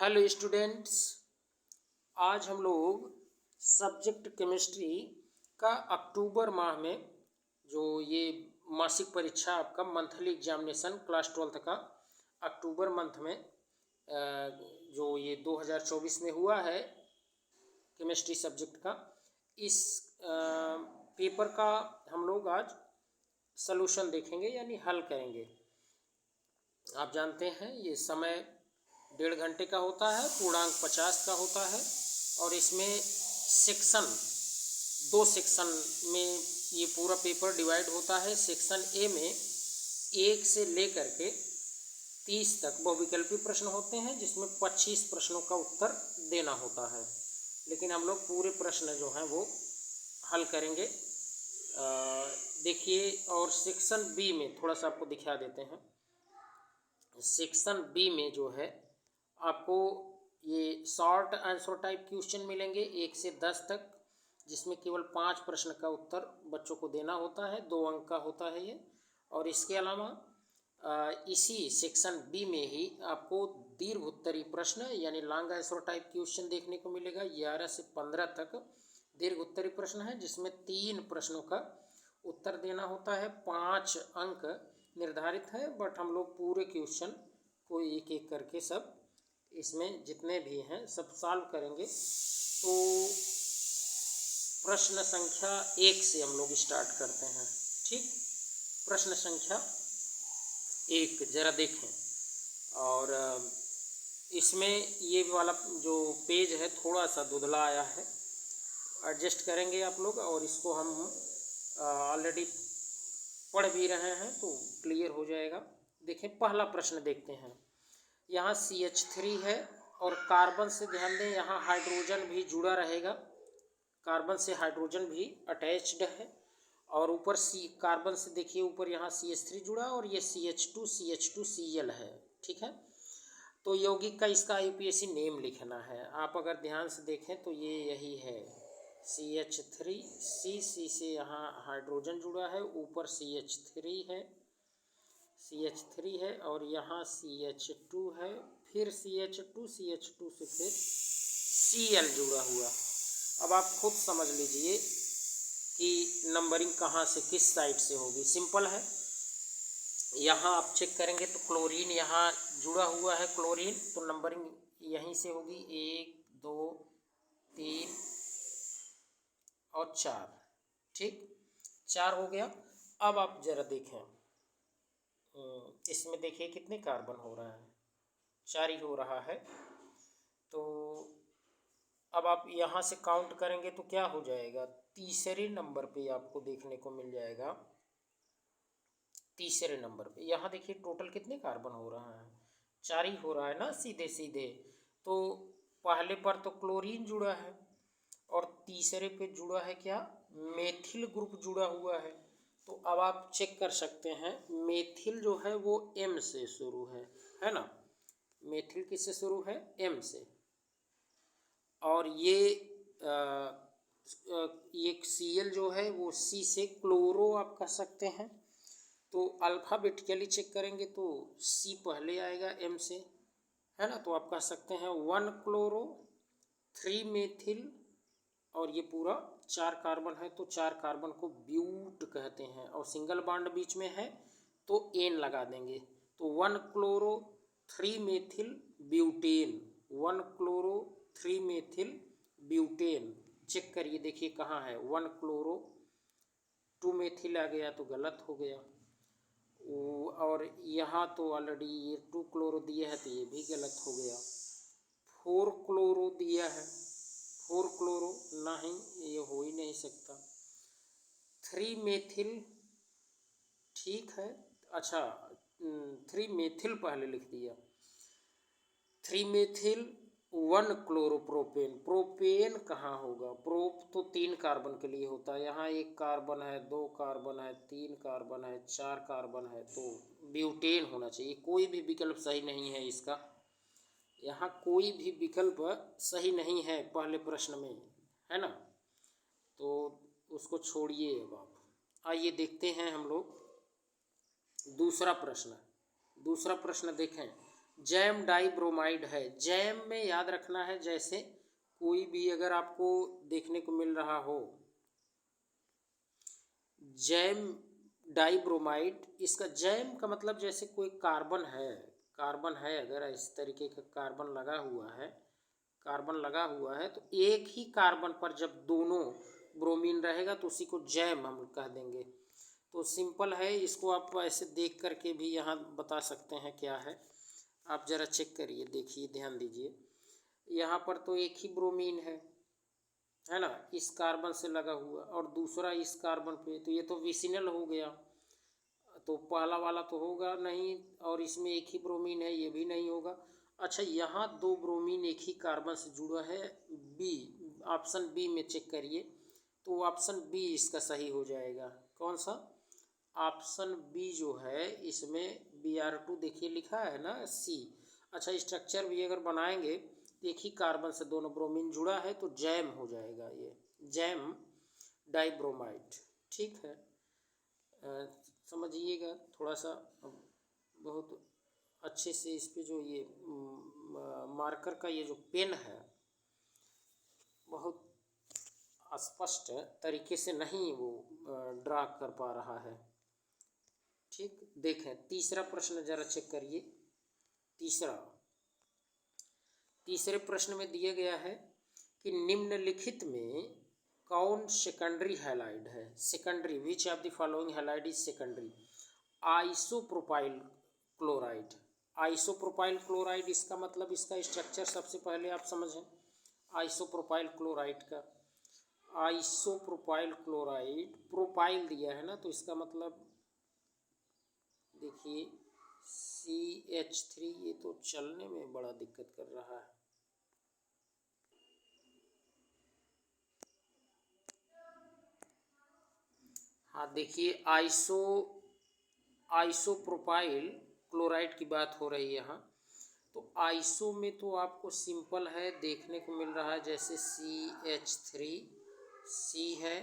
Hello students, आज हम लोग सब्जेक्ट केमिस्ट्री का अक्टूबर माह में जो ये मासिक परीक्षा आपका मंथली एग्जामिनेशन क्लास 12th का अक्टूबर मंथ में जो ये 2024 में हुआ है केमिस्ट्री सब्जेक्ट का, इस पेपर का हम लोग आज सलूशन देखेंगे यानी हल करेंगे। आप जानते हैं ये समय 1.5 घंटे का होता है, पूर्णांक 50 का होता है और इसमें सेक्शन 2 सेक्शन में ये पूरा पेपर डिवाइड होता है। सेक्शन ए में 1 से लेकर के 30 तक बहुविकल्पी प्रश्न होते हैं, जिसमें 25 प्रश्नों का उत्तर देना होता है, लेकिन हम लोग पूरे प्रश्न जो हैं वो हल करेंगे। देखिए, और सेक्शन बी में थोड़ा सा आपको दिखा देते हैं। सेक्शन बी में जो है आपको ये शॉर्ट आंसर टाइप क्वेश्चन मिलेंगे 1 से 10 तक, जिसमें केवल 5 प्रश्न का उत्तर बच्चों को देना होता है, 2 अंक का होता है ये। और इसके अलावा इसी सेक्शन बी में ही आपको दीर्घ उत्तरीय प्रश्न यानी लॉन्ग आंसर टाइप क्वेश्चन देखने को मिलेगा। 11 से 15 तक दीर्घ उत्तरीय प्रश्न है, जिसमें 3 प्रश्नों का उत्तर देना होता है। 5 अंक निर्धारित है, बट हम लोग पूरे क्वेश्चन को एक एक करके सब इसमें जितने भी हैं सब सॉल्व करेंगे। तो प्रश्न संख्या 1 से हम लोग स्टार्ट करते हैं। ठीक, प्रश्न संख्या 1 जरा देखें। और इसमें ये वाला जो पेज है थोड़ा सा धुंधला आया है, एडजस्ट करेंगे आप लोग, और इसको हम ऑलरेडी पढ़ भी रहे हैं तो क्लियर हो जाएगा। देखें, पहला प्रश्न देखते हैं। यहाँ CH3 है और कार्बन से ध्यान दें, यहाँ हाइड्रोजन भी जुड़ा रहेगा, कार्बन से हाइड्रोजन भी अटैच्ड है। और ऊपर कार्बन से देखिए ऊपर यहाँ CH3 जुड़ा और ये CH2CH2Cl है। ठीक है, तो यौगिक का इसका UPSC नेम लिखना है। आप अगर ध्यान से देखें तो ये यही है CH3, C से यहाँ हाइड्रोजन जुड़ा है, ऊपर CH3 है और यहाँ CH2 है, फिर CH2 से फिर Cl जुड़ा हुआ। अब आप खुद समझ लीजिए कि नंबरिंग कहाँ से किस साइड से होगी। सिंपल है, यहाँ आप चेक करेंगे तो क्लोरीन यहाँ जुड़ा हुआ है, क्लोरीन, तो नंबरिंग यहीं से होगी 1 2 3 और 4। ठीक, 4 हो गया। अब आप जरा देखें, इसमें देखिए कितने कार्बन हो रहा है, 4 ही हो रहा है। तो अब आप यहाँ से काउंट करेंगे तो क्या हो जाएगा, तीसरे नंबर पे आपको देखने को मिल जाएगा। तीसरे नंबर पे यहाँ देखिए टोटल कितने कार्बन हो रहा है, 4 ही हो रहा है ना, सीधे सीधे। तो पहले पर तो क्लोरीन जुड़ा है और तीसरे पे जुड़ा है क्या, मेथिल ग्रुप जुड़ा हुआ है। तो अब आप चेक कर सकते हैं, मेथिल जो है वो M से शुरू है ना, मेथिल किससे शुरू है, M से। और ये Cl जो है वो C से, क्लोरो आप कह सकते हैं। तो अल्फ़ाबेटिकली चेक करेंगे तो C पहले आएगा M से, है ना। तो आप कह सकते हैं 1 क्लोरो 3 मेथिल, और ये पूरा 4 कार्बन है तो 4 कार्बन को ब्यूट कहते हैं, और सिंगल बॉन्ड बीच में है तो एन लगा देंगे। तो 1 chloro 3 methyl butane, 1 chloro 3 methyl butane. Check करिए, देखिए कहाँ है, 1 क्लोरो 2 मेथिल आ गया तो गलत हो गया। और यहाँ तो ऑलरेडी ये 2 क्लोरो दिया है तो ये भी गलत हो गया। 4 क्लोरो दिया है, 4 क्लोरो नहीं, ये हो ही नहीं सकता। 3 मेथिल, ठीक है, अच्छा 3 मेथिल पहले लिख दिया, 3 मेथिल 1 क्लोरोप्रोपेन। प्रोपेन कहाँ होगा, प्रोप तो 3 कार्बन के लिए होता है, यहाँ 1 कार्बन है, 2 कार्बन है, 3 कार्बन है, 4 कार्बन है, तो ब्यूटेन होना चाहिए। कोई भी विकल्प सही नहीं है इसका, यहाँ कोई भी विकल्प सही नहीं है पहले प्रश्न में, है ना। तो उसको छोड़िए। अब आप आइए देखते हैं हम लोग दूसरा प्रश्न। दूसरा प्रश्न देखें, जैम डाइब्रोमाइड है। जैम में याद रखना है, जैसे कोई भी अगर आपको देखने को मिल रहा हो जैम डाइब्रोमाइड, इसका जैम का मतलब जैसे कोई कार्बन है अगर इस तरीके का कार्बन लगा हुआ है तो एक ही कार्बन पर जब दोनों ब्रोमीन रहेगा तो उसी को जैम हम कह देंगे। तो सिंपल है, इसको आप ऐसे देख करके भी यहाँ बता सकते हैं क्या है। आप ज़रा चेक करिए, देखिए, ध्यान दीजिए, यहाँ पर तो एक ही ब्रोमीन है ना, इस कार्बन से लगा हुआ, और दूसरा इस कार्बन पे, तो ये तो विसिनल हो गया, तो पहला वाला तो होगा नहीं, और इसमें एक ही ब्रोमीन है, ये भी नहीं होगा। अच्छा, यहाँ दो ब्रोमीन एक ही कार्बन से जुड़ा है, बी, ऑप्शन बी में चेक करिए, तो ऑप्शन बी इसका सही हो जाएगा। कौन सा? ऑप्शन बी जो है, इसमें Br2 देखिए लिखा है ना, सी। अच्छा, स्ट्रक्चर भी अगर बनाएंगे, एक ही कार्बन से दोनों ब्रोमीन जुड़ा है तो जैम हो जाएगा, ये जैम डाइब्रोमाइड। ठीक है, समझिएगा थोड़ा सा, बहुत अच्छे से इस पे जो ये मार्कर का ये जो पेन है बहुत स्पष्ट तरीके से नहीं वो ड्रा कर पा रहा है। ठीक, देखें तीसरा प्रश्न जरा चेक करिए। तीसरे प्रश्न में दिया गया है कि निम्नलिखित में कौन सेकेंडरी हैलाइड है? Secondary, which of the following halide is secondary? Isopropyl chloride. Isopropyl chloride, इसका मतलब इसका स्ट्रक्चर सबसे पहले आप समझें आइसोप्रोपाइल क्लोराइड का। आइसोप्रोपाइल क्लोराइड, प्रोपाइल दिया है ना, तो इसका मतलब देखिए CH3, ये तो चलने में बड़ा दिक्कत कर रहा है। हाँ देखिए, आइसोप्रोपाइल क्लोराइड की बात हो रही है यहाँ। तो आइसो में तो आपको सिंपल है, देखने को मिल रहा है जैसे CH3, C है,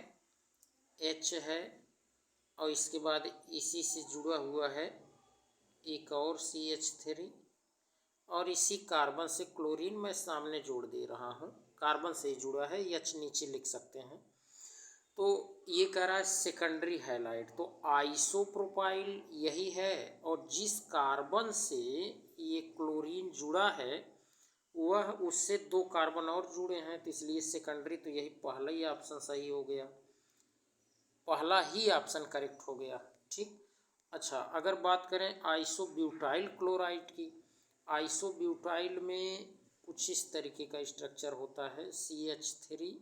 H है, और इसके बाद इसी से जुड़ा हुआ है एक और CH3, और इसी कार्बन से क्लोरीन मैं सामने जोड़ दे रहा हूँ, कार्बन से ही जुड़ा है, H नीचे लिख सकते हैं। तो ये कह रहा है सेकेंडरी हैलाइड, तो आइसोप्रोपाइल यही है, और जिस कार्बन से ये क्लोरीन जुड़ा है वह उससे दो कार्बन और जुड़े हैं, तो इसलिए सेकेंडरी, तो यही पहला ही ऑप्शन सही हो गया, पहला ही ऑप्शन करेक्ट हो गया। ठीक, अच्छा, अगर बात करें आइसोब्यूटाइल क्लोराइड की, आइसोब्यूटाइल में कुछ इस तरीके का स्ट्रक्चर होता है, CH3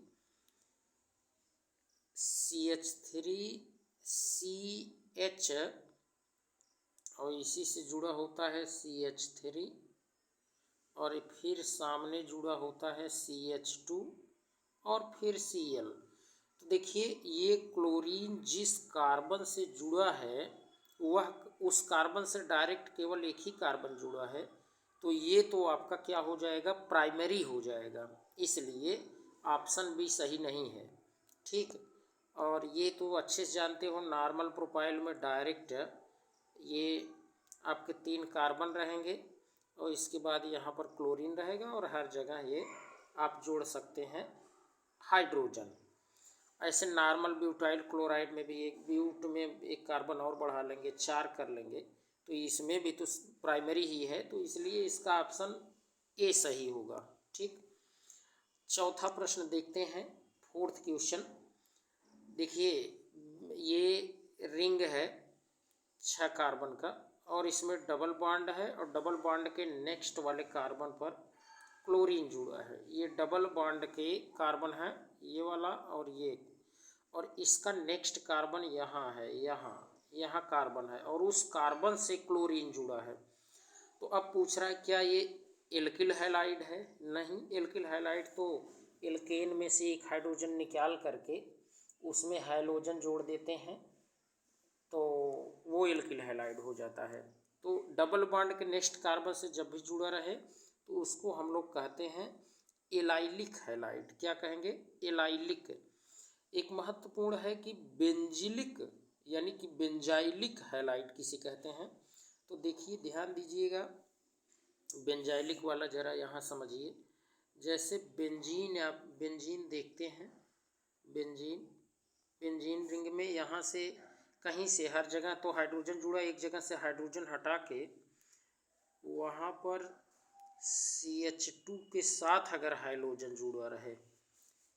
CH और इसी से जुड़ा होता है CH3, और फिर सामने जुड़ा होता है CH2 और फिर Cl। तो देखिए, ये क्लोरीन जिस कार्बन से जुड़ा है वह उस कार्बन से डायरेक्ट केवल एक ही कार्बन जुड़ा है, तो ये तो आपका क्या हो जाएगा, प्राइमरी हो जाएगा, इसलिए ऑप्शन बी सही नहीं है। ठीक, और ये तो अच्छे से जानते हो, नॉर्मल प्रोपाइल में डायरेक्ट ये आपके 3 कार्बन रहेंगे, और इसके बाद यहाँ पर क्लोरीन रहेगा, और हर जगह ये आप जोड़ सकते हैं हाइड्रोजन। ऐसे नॉर्मल ब्यूटाइल क्लोराइड में भी एक ब्यूट में एक कार्बन और बढ़ा लेंगे, 4 कर लेंगे, तो इसमें भी तो प्राइमरी ही है, तो इसलिए इसका ऑप्शन ए सही होगा। ठीक, चौथा प्रश्न देखते हैं, फोर्थ क्वेश्चन। देखिए, ये रिंग है 6 कार्बन का, और इसमें डबल बॉन्ड है, और डबल बॉन्ड के नेक्स्ट वाले कार्बन पर क्लोरीन जुड़ा है। ये डबल बॉन्ड के कार्बन है, ये वाला और ये, और इसका नेक्स्ट कार्बन यहाँ है, यहाँ कार्बन है, और उस कार्बन से क्लोरीन जुड़ा है। तो अब पूछ रहा है क्या ये एल्किल हैलाइड है? नहीं, एल्किल हैलाइड तो एल्केन में से एक हाइड्रोजन निकाल करके उसमें हैलोजन जोड़ देते हैं, तो वो एल्किल हैलाइड हो जाता है। तो डबल बॉन्ड के नेक्स्ट कार्बन से जब भी जुड़ा रहे तो उसको हम लोग कहते हैं एलाइलिक हैलाइड। क्या कहेंगे? एलाइलिक। एक महत्वपूर्ण है कि बेंजिलिक यानी कि बेंजाइलिक हैलाइड किसे कहते हैं। तो देखिए, ध्यान दीजिएगा, बेंजाइलिक वाला ज़रा यहाँ समझिए। जैसे बेंजीन, आप बेंजीन देखते हैं, बेंजीन बेंजीन रिंग में यहाँ से कहीं से हर जगह तो हाइड्रोजन जुड़ा, एक जगह से हाइड्रोजन हटा के वहाँ पर CH2 के साथ अगर हाइड्रोजन जुड़ा रहे,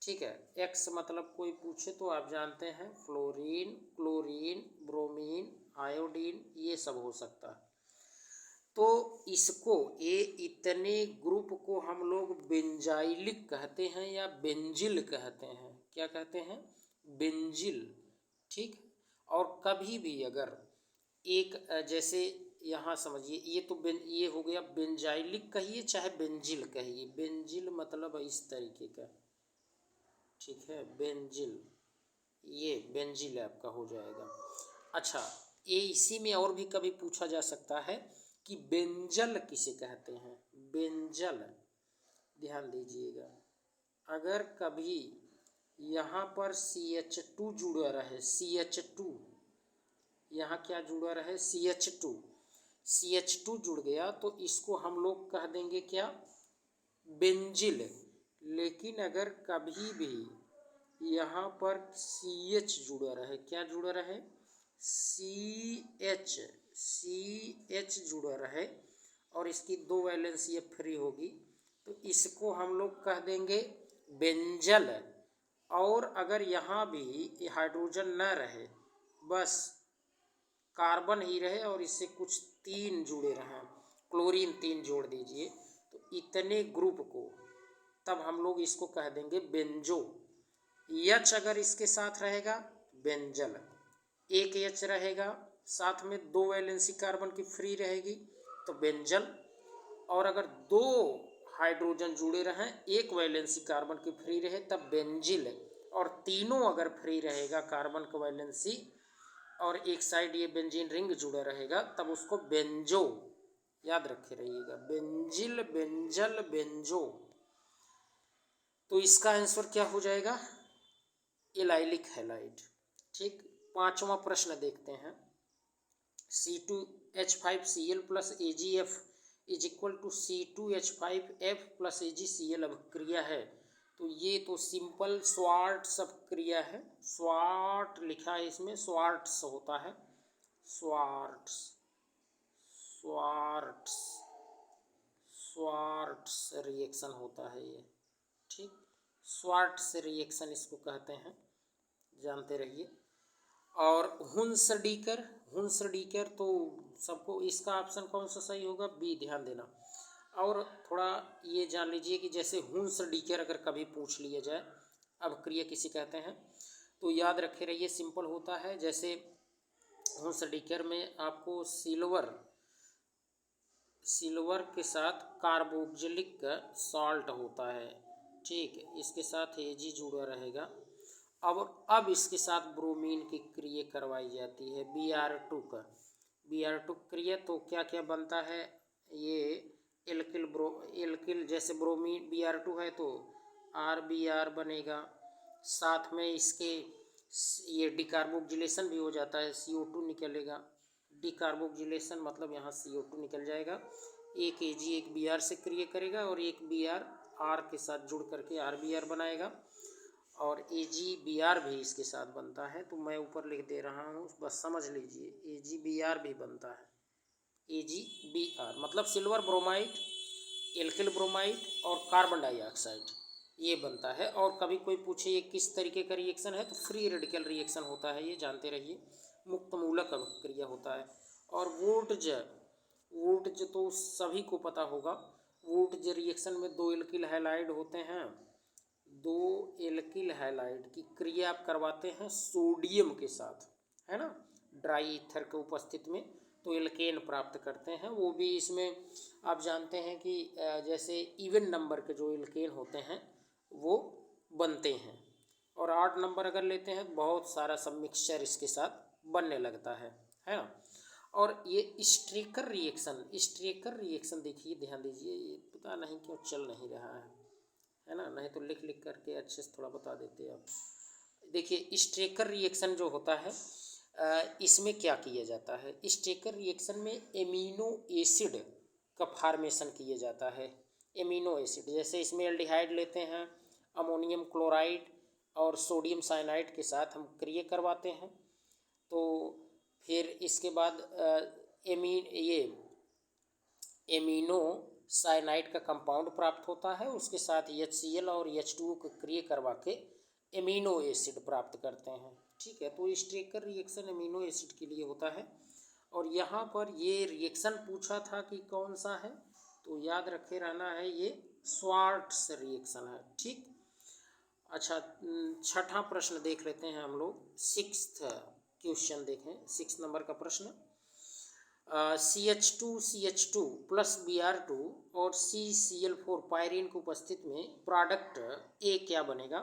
ठीक है। एक्स मतलब कोई पूछे तो आप जानते हैं फ्लोरीन, क्लोरीन, ब्रोमीन, आयोडीन, ये सब हो सकता है। तो इसको, ये इतने ग्रुप को हम लोग बेंजाइलिक कहते हैं या बेंजिल कहते हैं। क्या कहते हैं? बेंजिल, ठीक। और कभी भी अगर एक जैसे यहाँ समझिए, ये तो ये हो गया बेंजाइलिक कहिए चाहे बेंजिल कहिए, बेंजिल मतलब इस तरीके का, ठीक है। बेंजिल, ये बेंजिल आपका हो जाएगा। अच्छा, ये इसी में और भी कभी पूछा जा सकता है कि बेंजल किसे कहते हैं। बेंजल, ध्यान दीजिएगा, अगर कभी यहाँ पर CH2 जुड़ा रहे, CH2, यहाँ क्या जुड़ा रहे, CH2 जुड़ गया तो इसको हम लोग कह देंगे क्या, बेंजिल। लेकिन अगर कभी भी यहाँ पर CH जुड़ा रहे, क्या जुड़ा रहे, CH जुड़ा रहे और इसकी 2 वैलेंस ये फ्री होगी तो इसको हम लोग कह देंगे बेंजल। और अगर यहाँ भी हाइड्रोजन न रहे, बस कार्बन ही रहे और इससे कुछ 3 जुड़े रहें, क्लोरीन 3 जोड़ दीजिए, तो इतने ग्रुप को तब हम लोग इसको कह देंगे बेंजो। H अगर इसके साथ रहेगा बेंजल, एक H रहेगा साथ में 2 वैलेंसी कार्बन की फ्री रहेगी तो बेंजल। और अगर 2 हाइड्रोजन जुड़े रहें, 1 वैलेंसी कार्बन की फ्री रहे तब बेंजिल। और तीनों अगर फ्री रहेगा कार्बन का वैलेंसी और एक साइड ये बेंजीन रिंग जुड़ा रहेगा तब उसको बेंजो, याद रखे रहिएगा, बेंजिल, बेंजल, बेंजो। तो इसका आंसर क्या हो जाएगा, एलाइलिक हैलाइड, ठीक। 5वां प्रश्न देखते हैं। C2H5Cl plus AgF is equal to C2H5F plus AgCl अभिक्रिया है। तो ये तो सिंपल स्वार्ट्स अभिक्रिया है, स्वार्ट लिखा है इसमें, स्वार्ट्स होता है, स्वार्ट्स, स्वार्ट्स, स्वार्ट्स रिएक्शन होता है ये, ठीक। स्वार्ट्स रिएक्शन इसको कहते हैं, जानते रहिए। और हुंसडीकर, हुंसडीकर तो सबको, इसका ऑप्शन कौन सा सही होगा, बी, ध्यान देना। और थोड़ा ये जान लीजिए कि जैसे हुंसडीकर अगर कभी पूछ लिया जाए अभिक्रिया किसे कहते हैं तो याद रखे रहिए, सिंपल होता है। जैसे हुंसडीकर में आपको सिल्वर के साथ कार्बोक्जिलिक सॉल्ट होता है, ठीक। इसके साथ Ag जुड़ा रहेगा। अब इसके साथ ब्रोमीन की क्रिया करवाई जाती है, Br2 क्रिया। तो क्या क्या बनता है, ये एल्किल जैसे ब्रोमीन Br2 है तो RBr बनेगा, साथ में इसके ये डिकार्बोक्जिलेशन भी हो जाता है, CO2 निकलेगा। डिकार्बोक्जिलेशन मतलब यहाँ CO2 निकल जाएगा, एक Ag एक Br से क्रिया करेगा और एक Br R के साथ जुड़ करके RBr बनाएगा और AgBr भी इसके साथ बनता है। तो मैं ऊपर लिख दे रहा हूँ, बस समझ लीजिए, AgBr भी बनता है, AgBr मतलब सिल्वर ब्रोमाइड, एल्किल ब्रोमाइड और कार्बन डाइऑक्साइड, ये बनता है। और कभी कोई पूछे ये किस तरीके का रिएक्शन है तो फ्री रेडिकल रिएक्शन होता है, ये जानते रहिए, मुक्त मूलक अभिक्रिया होता है। और वुर्ट्ज तो सभी को पता होगा, वुर्ट्ज रिएक्शन में 2 एल्किल हैलाइड होते हैं, 2 एल्किल हैलाइड की क्रिया आप करवाते हैं सोडियम के साथ, है ना, ड्राई ईथर के उपस्थिति में, तो एल्केन प्राप्त करते हैं। वो भी इसमें आप जानते हैं कि जैसे इवन नंबर के जो एल्केन होते हैं वो बनते हैं, और 8 नंबर अगर लेते हैं तो बहुत सारा सब मिक्सचर इसके साथ बनने लगता है ना। और ये स्ट्रेकर रिएक्शन देखिए, ध्यान दीजिए, ये पता नहीं क्यों चल नहीं रहा है ना, नहीं तो लिख करके अच्छे से थोड़ा बता देते आप। देखिए स्ट्रेकर रिएक्शन जो होता है इसमें क्या किया जाता है, स्ट्रेकर रिएक्शन में एमिनो एसिड का फार्मेशन किया जाता है। एमिनो एसिड, जैसे इसमें एल्डिहाइड लेते हैं, अमोनियम क्लोराइड और सोडियम साइनाइड के साथ हम क्रिया करवाते हैं, तो फिर इसके बाद एमिनो साइनाइड का कंपाउंड प्राप्त होता है, उसके साथ HCl और H2O को क्रिया करवा के एमिनो एसिड प्राप्त करते हैं। ठीक है, तो स्ट्रेकर रिएक्शन एमिनो एसिड के लिए होता है। और यहाँ पर ये रिएक्शन पूछा था कि कौन सा है, तो याद रखे रहना है, ये स्वार्ट्स रिएक्शन है। ठीक, अच्छा, छठा प्रश्न देख लेते हैं हम लोग। 6th क्वेश्चन देखें, 6 नंबर का प्रश्न। CH2 प्लस Br2 और CCl4 पायरीन की उपस्थिति में प्रोडक्ट A क्या बनेगा?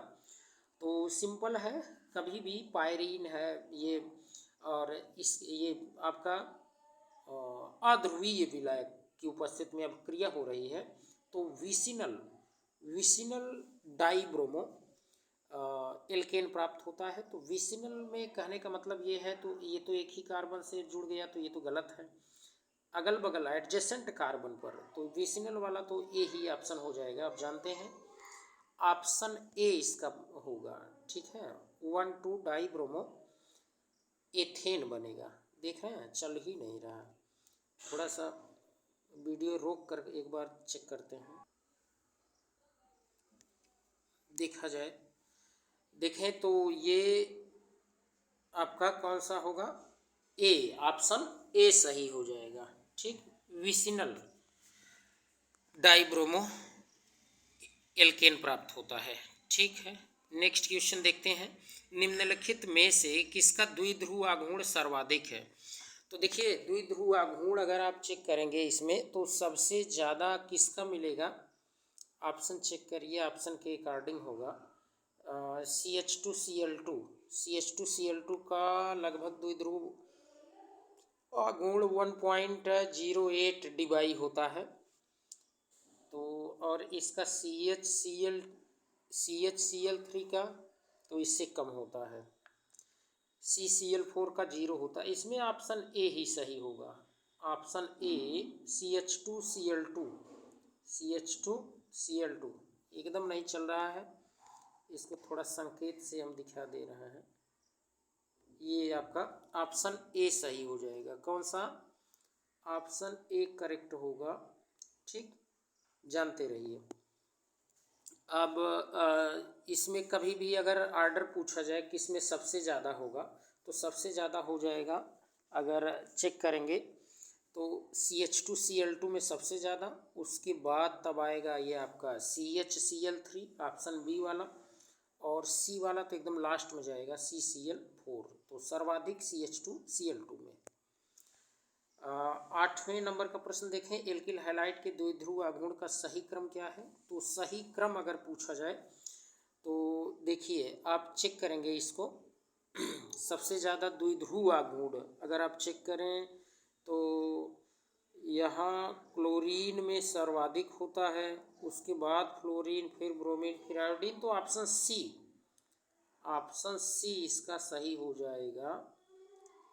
तो सिंपल है, कभी भी पायरीन है ये, और ये आपका अध्रुवीय विलायक की उपस्थिति में अब क्रिया हो रही है, तो विसिनल डाइब्रोमो एल्केन प्राप्त होता है। तो विसिनल में कहने का मतलब ये है, तो ये तो एक ही कार्बन से जुड़ गया, तो ये तो गलत है। अगल बगल एडजेसेंट कार्बन पर, तो विसिनल वाला तो ए ही ऑप्शन हो जाएगा, आप जानते हैं, ऑप्शन ए इसका होगा। ठीक है, 1,2 डाइब्रोमो एथेन बनेगा। देख रहे हैं, चल ही नहीं रहा, थोड़ा सा वीडियो रोक कर एक बार चेक करते हैं, देखा जाए। देखें तो ये आपका कौन सा होगा? ए, ऑप्शन ए सही हो जाएगा। ठीक, विसिनल डाइब्रोमो एल्केन प्राप्त होता है। ठीक है, नेक्स्ट क्वेश्चन देखते हैं। निम्नलिखित में से किसका द्विध्रुव आघूर्ण सर्वाधिक है? तो देखिए, द्विध्रुव आघूर्ण अगर आप चेक करेंगे इसमें, तो सबसे ज़्यादा किसका मिलेगा? ऑप्शन चेक करिए, ऑप्शन के अकॉर्डिंग होगा CH2Cl2 का लगभग द्विध्रुव आघूर्ण 1.08 dBi होता है। तो और इसका CHCl3 का तो इससे कम होता है, CCl4 का 0 होता है। इसमें ऑप्शन ए ही सही होगा, ऑप्शन ए CH2Cl2 एकदम नहीं चल रहा है, इसको थोड़ा संकेत से हम दिखा दे रहे हैं। ये आपका ऑप्शन ए सही हो जाएगा। कौन सा? ऑप्शन ए करेक्ट होगा। ठीक, जानते रहिए। अब इसमें कभी भी अगर ऑर्डर पूछा जाए किसमें सबसे ज़्यादा होगा, तो सबसे ज़्यादा हो जाएगा, अगर चेक करेंगे तो CH2Cl2 में सबसे ज़्यादा, उसके बाद तब आएगा ये आपका CHCl3 ऑप्शन बी वाला, और सी वाला तो एकदम लास्ट में जाएगा CCl4। तो सर्वाधिक CH2Cl2 में। 8वें नंबर का प्रश्न देखें। एल्किल हैलाइड के द्विध्रुव आघूर्ण का सही क्रम क्या है? तो सही क्रम अगर पूछा जाए तो देखिए, आप चेक करेंगे इसको सबसे ज़्यादा द्विध्रुव आघूर्ण अगर आप चेक करें तो यहाँ क्लोरीन में सर्वाधिक होता है, उसके बाद फ्लोरीन, फिर ब्रोमीन, फिर आयोडीन। तो ऑप्शन सी इसका सही हो जाएगा,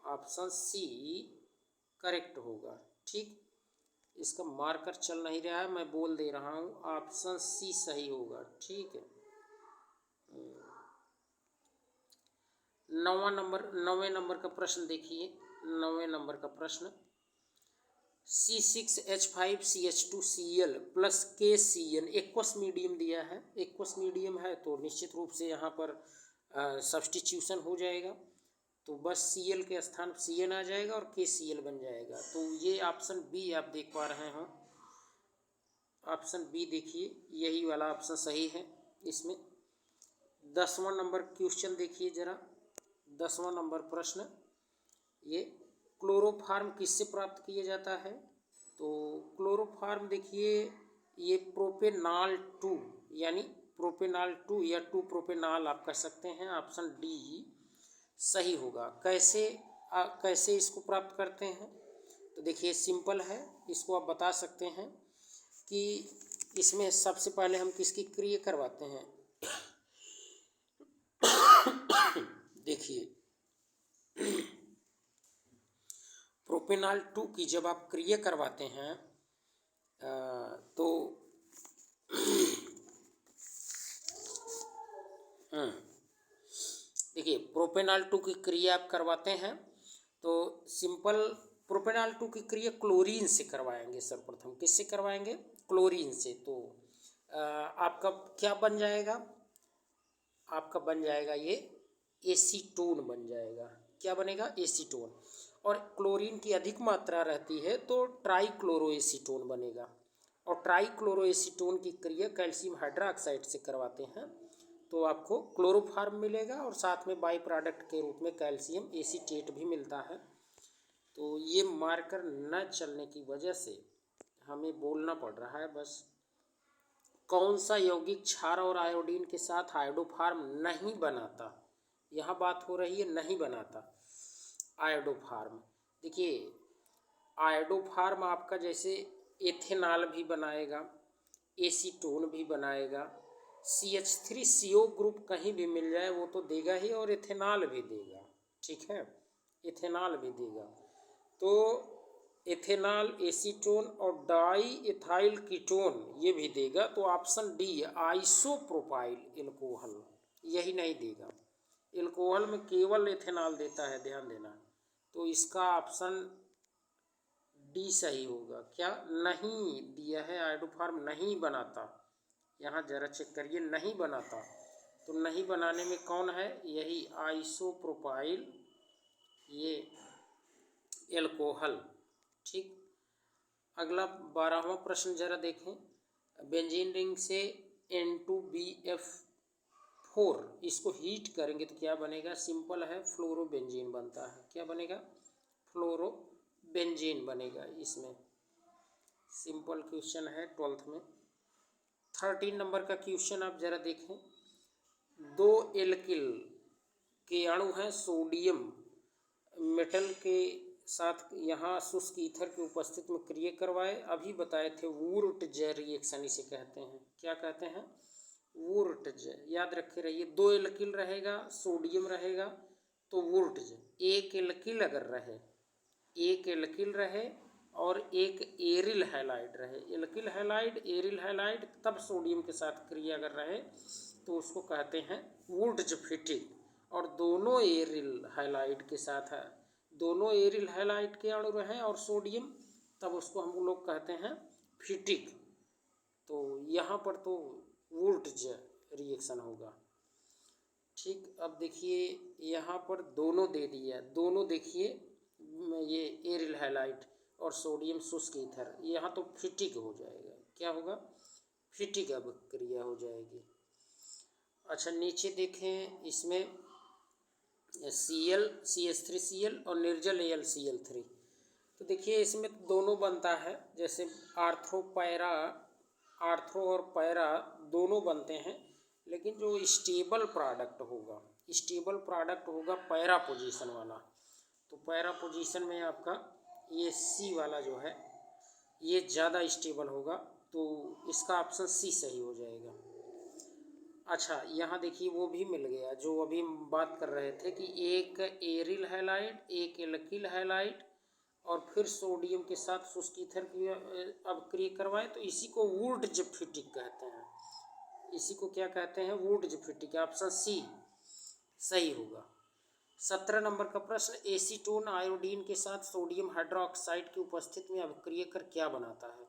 ऑप्शन सी करेक्ट होगा। ठीक, इसका मार्कर चल नहीं रहा है, मैं बोल दे रहा हूँ, ऑप्शन सी सही होगा। ठीक है, 9वें नंबर का प्रश्न देखिए। 9वें नंबर का प्रश्न, C6H5CH2Cl plus KCl aqueous medium दिया है। एक्वस मीडियम है तो निश्चित रूप से यहाँ पर सब्स्टिट्यूशन हो जाएगा, तो बस Cl के स्थान पर Cn आ जाएगा और KCl बन जाएगा। तो ये ऑप्शन बी आप देख पा रहे हो, ऑप्शन बी देखिए, यही वाला ऑप्शन सही है। इसमें 10वां नंबर क्वेश्चन देखिए जरा। 10वां नंबर प्रश्न, ये क्लोरोफार्म किससे प्राप्त किया जाता है? तो क्लोरोफार्म देखिए, ये प्रोपेनॉल 2 यानी प्रोपेनॉल 2 या 2 प्रोपेनॉल आप कह सकते हैं, ऑप्शन डी सही होगा। कैसे इसको प्राप्त करते हैं? तो देखिए सिंपल है, इसको आप बता सकते हैं कि इसमें सबसे पहले हम किसकी क्रिया करवाते हैं। देखिए, प्रोपेनॉल 2 की जब आप क्रिया करवाते हैं तो देखिए प्रोपेनॉल 2 की क्रिया आप करवाते हैं तो सिंपल प्रोपेनॉल 2 की क्रिया क्लोरीन से करवाएंगे सर्वप्रथम। किससे करवाएंगे? क्लोरीन से। तो आपका क्या बन जाएगा? आपका बन जाएगा ये एसीटोन बन जाएगा। क्या बनेगा? एसीटोन। और क्लोरीन की अधिक मात्रा रहती है तो ट्राईक्लोरोएसीटोन बनेगा। और ट्राईक्लोरोएसीटोन की क्रिया कैल्शियम हाइड्रोक्साइड से करवाते हैं तो आपको क्लोरोफार्म मिलेगा और साथ में बाई प्रोडक्ट के रूप में कैल्शियम एसीटेट भी मिलता है। तो ये मार्कर न चलने की वजह से हमें बोलना पड़ रहा है बस। कौन सा यौगिक क्षार और आयोडीन के साथ आयोडोफार्म नहीं बनाता? यहाँ बात हो रही है नहीं बनाता आयोडोफार्म। देखिए आयोडोफार्म आपका जैसे एथेनॉल भी बनाएगा, एसीटोन भी बनाएगा, CH3CO ग्रुप कहीं भी मिल जाए वो तो देगा ही और एथेनॉल भी देगा। ठीक है, एथेनॉल भी देगा। तो एथेनॉल, एसीटोन और डाई इथाइल कीटोन ये भी देगा। तो ऑप्शन डी आइसोप्रोपाइल एल्कोहल यही नहीं देगा। एल्कोहल में केवल एथेनॉल देता है, ध्यान देना। तो इसका ऑप्शन डी सही होगा। क्या? नहीं दिया है, आयोडोफार्म नहीं बनाता। यहाँ जरा चेक करिए, नहीं बनाता। तो नहीं बनाने में कौन है? यही आइसोप्रोपाइल, ये एल्कोहल। ठीक, अगला 12वां प्रश्न जरा देखें। बेंजीन रिंग से N2BF4 इसको हीट करेंगे तो क्या बनेगा? सिंपल है, फ्लोरोबेंजीन बनता है। क्या बनेगा? फ्लोरोबेंजीन बनेगा। इसमें सिंपल क्वेश्चन है 12th में। 13 नंबर का क्वेश्चन आप जरा देखें। दो एल्किल के अणु हैं सोडियम मेटल के साथ, यहाँ शुष्क ईथर की उपस्थिति में क्रिया करवाए। अभी बताए थे वुर्ट्ज रिएक्शन इसे कहते हैं। क्या कहते हैं? वुर्ट्ज। याद रखे रहिए, दो एल्किल रहेगा, सोडियम रहेगा तो वुर्ट्ज। एक एल्किल अगर रहे, एक एल्किल रहे और एक एरिल हैलाइड रहे, एल्किल हैलाइड एरिल हैलाइड, तब सोडियम के साथ क्रिया अगर रहे तो उसको कहते हैं वुर्ट्ज फिटिक। और दोनों एरिल हैलाइड के साथ है, दोनों एरिल हैलाइड के अणु रहे और सोडियम, तब उसको हम लोग कहते हैं फिटिक। तो यहाँ पर तो वुर्ट्ज रिएक्शन होगा। ठीक, अब देखिए यहाँ पर दोनों दे दिया, दोनों देखिए ये एरिल हैलाइड और सोडियम शुष्क ईथर, यहाँ तो फिटिक हो जाएगा। क्या होगा? फिटिक अब क्रिया हो जाएगी। अच्छा नीचे देखें, इसमें Cl CH3Cl और निर्जल AlCl3। तो देखिए इसमें दोनों बनता है, जैसे आर्थ्रो और पैरा दोनों बनते हैं, लेकिन जो स्टेबल प्रोडक्ट होगा पैरा पोजीशन वाला। तो पैरा पोजीशन में आपका ये C वाला जो है ये ज़्यादा स्टेबल होगा, तो इसका ऑप्शन C सही हो जाएगा। अच्छा यहाँ देखिए वो भी मिल गया जो अभी हम बात कर रहे थे कि एक एरिल हैलाइड, एक एल्किल हैलाइड और फिर सोडियम के साथ शुष्क ईथर की अब क्रिया करवाएं तो इसी को वुर्ट्ज फिटिक कहते हैं। इसी को क्या कहते हैं? वुर्ट्ज फिटिक। ऑप्शन C सही होगा। 17 नंबर का प्रश्न, एसीटोन आयोडीन के साथ सोडियम हाइड्रोक्साइड की उपस्थिति में अभिक्रिया कर क्या बनाता है?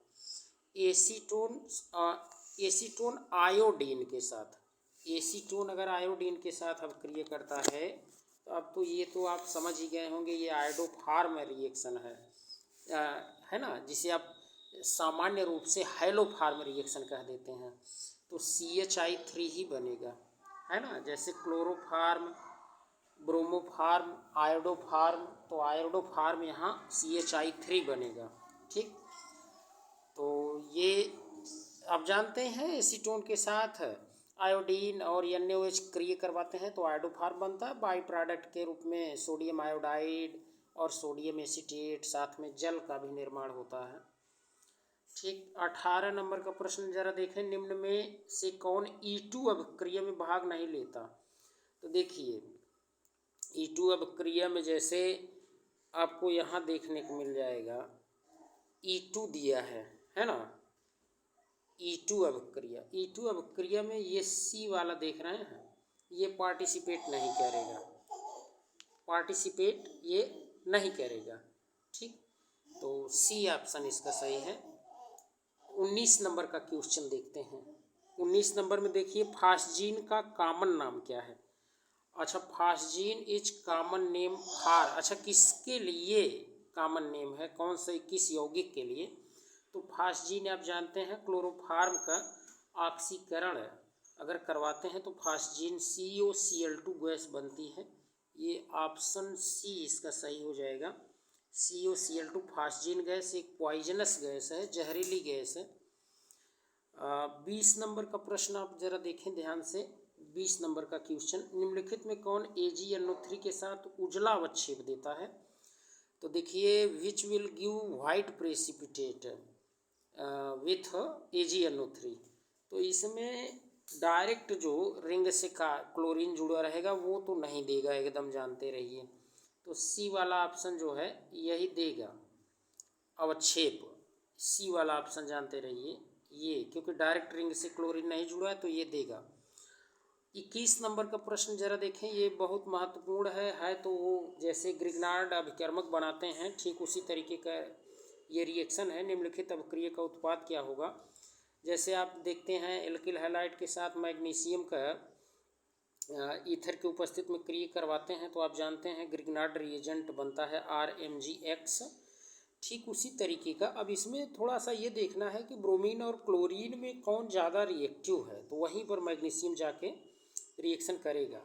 एसीटोन आयोडीन के साथ, एसीटोन अगर आयोडीन के साथ अभिक्रिया करता है तो अब तो ये तो आप समझ ही गए होंगे, ये आयोडोफार्म रिएक्शन है ना, जिसे आप सामान्य रूप से हैलोफार्म रिएक्शन कह देते हैं। तो CH3 ही बनेगा, है ना। जैसे क्लोरोफार्म, ब्रोमोफार्म, आयोडोफार्म, तो आयोडोफार्म यहाँ CH3 बनेगा। ठीक, तो ये आप जानते हैं एसीटोन के साथ आयोडीन और NaOH क्रिया करवाते हैं तो आयोडोफार्म बनता है। बाई प्रोडक्ट के रूप में सोडियम आयोडाइड और सोडियम एसीटेट, साथ में जल का भी निर्माण होता है। ठीक, 18 नंबर का प्रश्न जरा देखें। निम्न में से कौन E2 अभिक्रिया में भाग नहीं लेता? तो देखिए E2 अभिक्रिया में जैसे आपको यहाँ देखने को मिल जाएगा E2 दिया है ना, E2 अभिक्रिया, E2 अभिक्रिया में ये C वाला देख रहे हैं, ये पार्टिसिपेट नहीं करेगा, पार्टिसिपेट ये नहीं करेगा। ठीक, तो सी ऑप्शन इसका सही है। 19 नंबर का क्वेश्चन देखते हैं। 19 नंबर में देखिए, फास्जीन का कॉमन नाम क्या है। अच्छा, phosgene is common name for, अच्छा किसके लिए कॉमन नेम है, कौन से किस यौगिक के लिए। तो फास्जीन आप जानते हैं क्लोरोफार्म का ऑक्सीकरण अगर करवाते हैं तो फास्जीन COCl2 गैस बनती है। ये ऑप्शन सी इसका सही हो जाएगा। COCl2 फास्जीन गैस एक पॉइजनस गैस है, जहरीली गैस है। 20 नंबर का प्रश्न आप जरा देखें ध्यान से। 20 नंबर का क्वेश्चन, निम्नलिखित में कौन AgNO3 के साथ उजला अवक्षेप देता है। तो देखिए, which will give white precipitate with AgNO3। तो इसमें डायरेक्ट जो रिंग से का क्लोरीन जुड़ा रहेगा वो तो नहीं देगा, एकदम जानते रहिए। तो सी वाला ऑप्शन जो है यही देगा अवक्षेप, सी वाला ऑप्शन जानते रहिए ये, क्योंकि डायरेक्ट रिंग से क्लोरीन नहीं जुड़ा है तो ये देगा। 21 नंबर का प्रश्न जरा देखें, ये बहुत महत्वपूर्ण है तो वो जैसे ग्रिग्नार्ड अभिकर्मक बनाते हैं ठीक उसी तरीके का ये रिएक्शन है। निम्नलिखित अभिक्रिया का उत्पाद क्या होगा। जैसे आप देखते हैं एल्किल हैलाइड के साथ मैग्नीशियम का ईथर की उपस्थिति में क्रिया करवाते हैं तो आप जानते हैं ग्रिग्नार्ड रिएजेंट बनता है RMgX। ठीक उसी तरीके का अब इसमें थोड़ा सा ये देखना है कि ब्रोमीन और क्लोरीन में कौन ज़्यादा रिएक्टिव है, तो वहीं पर मैग्नीशियम जाके रिएक्शन करेगा।